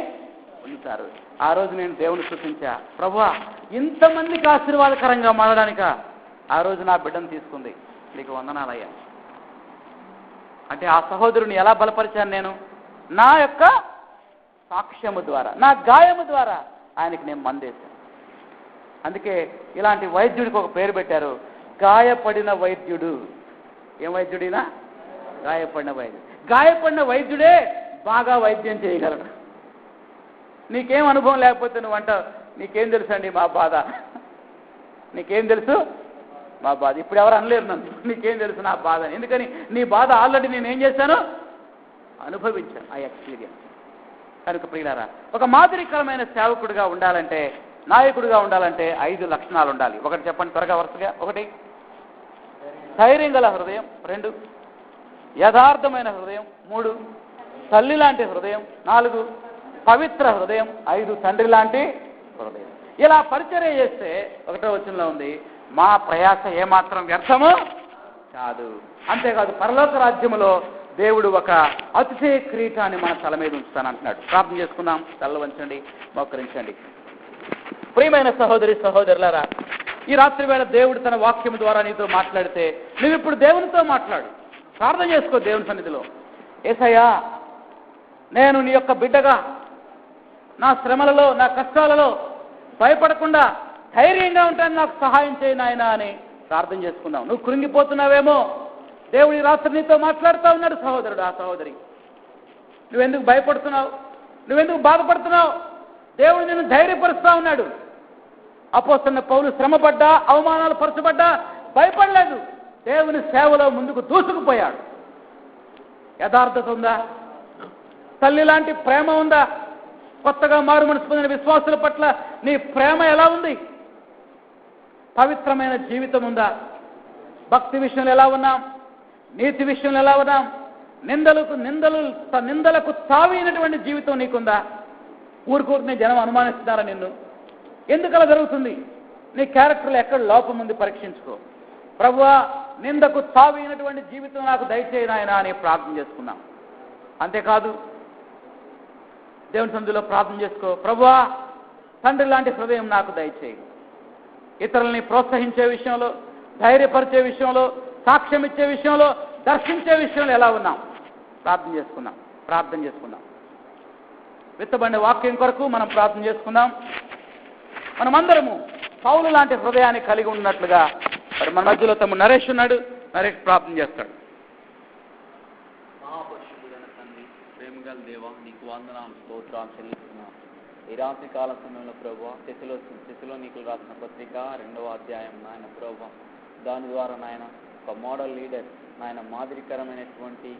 పొందుతారు. ఆ రోజు నేను దేవుని స్తుతించా, ప్రభువా, ఇంతమందికి ఆశీర్వాదకరంగా మారడానిక ఆ రోజు నా బిడ్డను తీసుకుంది, నీకు వందనాలయ్యా. అంటే ఆ సహోదరుని ఎలా బలపరిచాను నేను? నా యొక్క సాక్ష్యము ద్వారా, నా గాయము ద్వారా ఆయనకి నేను మందేశాను. అందుకే ఇలాంటి వైద్యుడికి ఒక పేరు పెట్టారు, గాయపడిన వైద్యుడు. ఏం వైద్యుడినా? గాయపడిన వైద్యుడు. గాయపడిన వైద్యుడే బాగా వైద్యం చేయగలడు. నీకేం అనుభవం లేకపోతే నువ్వు అంటావు, నీకేం తెలుసు అండి మా బాధ, నీకేం తెలుసు మా బాధ. ఇప్పుడు ఎవరు అనలేరు నన్ను, నీకేం తెలుసు నా బాధ. ఎందుకని? నీ బాధ ఆల్రెడీ నేనేం చేశాను? అనుభవించాను, ఆ ఎక్స్పీరియన్స్. కనుక ప్రియులారా, ఒక మాదిరికరమైన సేవకుడిగా ఉండాలంటే, నాయకుడిగా ఉండాలంటే 5 లక్షణాలు ఉండాలి. ఒకటి చెప్పండి త్వరగా వరుసగా. 1, ధైర్యం గల హృదయం. 2, యథార్థమైన హృదయం. 3, తల్లి లాంటి హృదయం. 4, పవిత్ర హృదయం. 5, తండ్రి లాంటి హృదయం. ఇలా పరిచర్య చేస్తే 1వ వచనంలో ఉంది, మా ప్రయాస ఏమాత్రం వ్యర్థము కాదు. అంతేకాదు, పరలోక రాజ్యములో దేవుడు ఒక అతిశయ కిరీటాన్ని మన తల మీద ఉంచుతానంటున్నాడు. ప్రార్థన చేసుకుందాం. తల వంచండి, మోకరించండి. ప్రియమైన సహోదరి సహోదరులారా, ఈ రాత్రి వేళ దేవుడు తన వాక్యం ద్వారా నీతో మాట్లాడితే నువ్వు ఇప్పుడు దేవునితో మాట్లాడు. ప్రార్థన చేసుకో దేవుని సన్నిధిలో. యేసయ్యా, నేను నీ యొక్క బిడ్డగా నా శ్రమలలో నా కష్టాలలో భయపడకుండా ధైర్యంగా ఉంటాను, నాకు సహాయం చేయి నాయనా అని ప్రార్థన చేసుకుందాం. నువ్వు కృంగిపోతున్నావేమో, దేవుడి రాత్రి నీతో మాట్లాడుతూ ఉన్నాడు సహోదరుడు, ఆ సహోదరి. నువ్వెందుకు భయపడుతున్నావు, నువ్వెందుకు బాధపడుతున్నావు? దేవుడు నిన్ను ధైర్యపరుస్తూ ఉన్నాడు. అపోస్తలుడైన పౌలు శ్రమపడ్డా, అవమానాలు పరచబడ్డా భయపడలేదు. దేవుని సేవలో ముందుకు దూసుకుపోయాడు. యథార్థత ఉందా? తల్లి లాంటి ప్రేమ ఉందా? కొత్తగా మారు మనసు పొందిన విశ్వాసుల పట్ల నీ ప్రేమ ఎలా ఉంది? పవిత్రమైన జీవితం ఉందా? భక్తి విషయంలో ఎలా ఉన్నాం? నీతి విషయంలో ఎలా ఉన్నాం? నిందలకు తావినటువంటి జీవితం నీకుందా? ఊరికూరిని జనం అనుమానిస్తున్నారా నిన్ను? ఎందుకు అలా జరుగుతుంది? నీ క్యారెక్టర్లో ఎక్కడ లోపం ఉంది పరీక్షించుకో. ప్రభువా, నిందకు తావినటువంటి జీవితం నాకు దయచేయి నాయనా అని ప్రార్థన చేసుకున్నాం. అంతేకాదు, దేవుని సన్నిధిలో ప్రార్థన చేసుకో. ప్రభువా, తండ్రి లాంటి హృదయం నాకు దయచేయి. ఇతరులని ప్రోత్సహించే విషయంలో, ధైర్యపరిచే విషయంలో, సాక్ష్యం ఇచ్చే విషయంలో, దర్శించే విషయంలో ఎలా ఉన్నాం? ప్రార్థన చేసుకుందాం. విత్తబడిన వాక్యం కొరకు మనం ప్రార్థన చేసుకుందాం. మనమందరము పౌలు లాంటి హృదయాన్ని కలిగి ఉన్నట్లుగా మరి మన మధ్యలో తమ నరేష్ ఉన్నాడు. నరేష్ ప్రార్థన చేస్తాడు. మహాపరిశుద్ధుడైన తండ్రి, ప్రేమగల దేవా, నీకు వందనాలు, స్తోత్రాలు చెల్లిస్తున్నాం. ఈ రాత్రి కాల సమయంలో ప్రభువా, తెస్సలోనికీయులకు రాసిన పత్రిక 2వ అధ్యాయం నాయన ప్రభువా, దాని ద్వారా నాయన ఒక మోడల్ లీడర్, నాయన మాదిరికరమైనటువంటి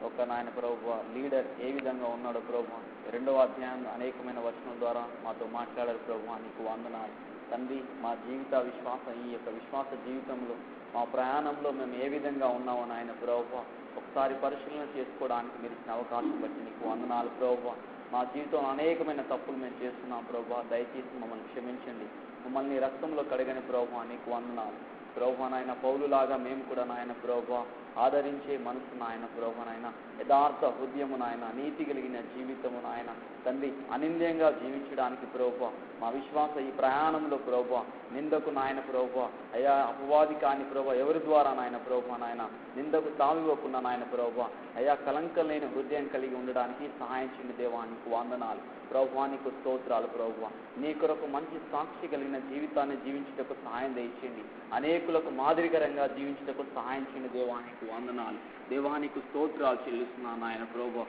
ఒక నాయన ప్రభువా లీడర్ ఏ విధంగా ఉన్నాడో ప్రభువా, 2వ అధ్యాయం అనేకమైన వచనం ద్వారా మాతో మాట్లాడారు ప్రభువా, నీకు వందనాలు తండ్రి. మా జీవిత విశ్వాసం, ఈ యొక్క విశ్వాస జీవితంలో మా ప్రయాణంలో మేము ఏ విధంగా ఉన్నామో నాయన ప్రభువా ఒకసారి పరిశీలన చేసుకోవడానికి మీరు ఇచ్చిన అవకాశం బట్టి నీకు వందనాలు ప్రభువా. మా జీవితంలో అనేకమైన తప్పులు మేము చేస్తున్నాం ప్రభువా, దయచేసి మమ్మల్ని క్షమించండి. మమ్మల్ని రక్తంలో కడగని ప్రభువా నీకు వందనాలు ప్రభువా. నాయన పౌలులాగా మేము కూడా నాయన ప్రభువా ఆదరించే మనసు నాయన ప్రభువా, నాయన యథార్థ హృదయము నాయన, నీతి కలిగిన జీవితము నాయన తండ్రి, అనింద్యంగా జీవించడానికి ప్రభువా మా విశ్వాస ఈ ప్రయాణంలో ప్రభువా నిందకు నాయన ప్రభువా, అయ్యా అపవాది కాని ప్రభువా ఎవరి ద్వారా నాయన ప్రభువా నాయన నిందకు తావివ్వకుండా నాయన ప్రభువా, అయ్యా కలంకం లేని హృదయం కలిగి ఉండడానికి సహాయం చేయండి దేవా, నీకు వందనాలు ప్రభువా, నీకు స్తోత్రాలు ప్రభువా. నీ కొరకు మంచి సాక్షి కలిగిన జీవితాన్ని జీవించుటకు సహాయం దయచేయండి. అనేకులకు మాదిరికరంగా జీవించుటకు సహాయం చేయండి దేవా, నీకు వందనాలు దేవా, నీకు స్తోత్రాలు చెల్లిస్తున్నాను నాయన ప్రభువా.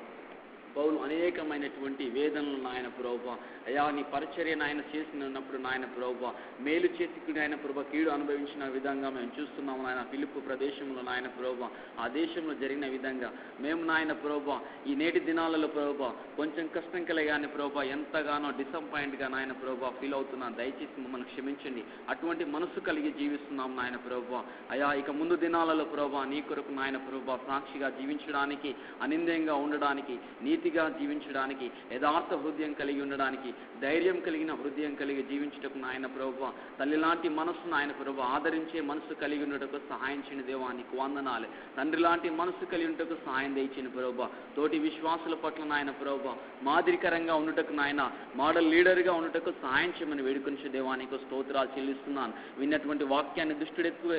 పౌలు అనేకమైనటువంటి వేదనలు నాయన ప్రభువా, అయ్యా నీ పరిచర్య నాయన చేసినప్పుడు నాయన ప్రభువా మేలు చేసి నాయన ప్రభువా కీడు అనుభవించిన విధంగా మేము చూస్తున్నాము నాయన. ఫిలిప్పు ప్రదేశంలో నాయన ప్రభువా ఆ దేశంలో జరిగిన విధంగా మేము నాయన ప్రభువా ఈ నేటి దినాలలో ప్రభువా కొంచెం కష్టం కలిగానే ప్రభువా ఎంతగానో డిసప్పాయింట్గా నాయన ప్రభువా ఫీల్ అవుతున్నాను. దయచేసి మమ్మల్ని క్షమించండి. అటువంటి మనసు కలిగి జీవిస్తున్నాం నాయన ప్రభువా. అయ్యా ఇక ముందు దినాలలో ప్రభువా నీ కొరకు నాయన ప్రభువా సాక్షిగా జీవించడానికి, అనింద్యంగా ఉండడానికి, నీతిగా జీవించడానికి, యథార్థ హృదయం కలిగి ఉండడానికి, ధైర్యం కలిగిన హృదయం కలిగి జీవించుటకు నాయన ప్రభువా తల్లి లాంటి మనస్సు నాయన ప్రభువా ఆదరించే మనసు కలిగి ఉండటకు సహాయం చేయని దేవా, నీకు వందనాలు తండ్రి లాంటి మనసు కలిగి ఉండటకు సహాయం దయచేయని ప్రభువా. తోటి విశ్వాసుల పట్ల నాయన ప్రభువా మాదిరికరంగా ఉండటకు నాయన, మోడల్ లీడర్గా ఉండటకు సహాయం చేయమని వేడుకొని దేవా, నీకు స్తోత్రాలు చెల్లిస్తున్నాను. విన్నటువంటి వాక్యాన్ని దుష్టుడు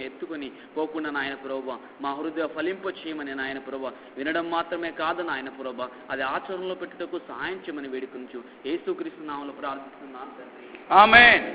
ఎత్తుకొని పోకుండా నాయన ప్రభువా మా హృదయ ఫలింప చేయమని నాయన ప్రభువా, వినడం మాత్రమే కాదు నాయన ప్రభువా అది ఆచరణలో పెట్టుటకు సహాయం చేయమని వేడుకొంచు యేసుక్రీస్తు నామములో ప్రార్థిస్తున్నాను తండ్రి. ఆమేన్.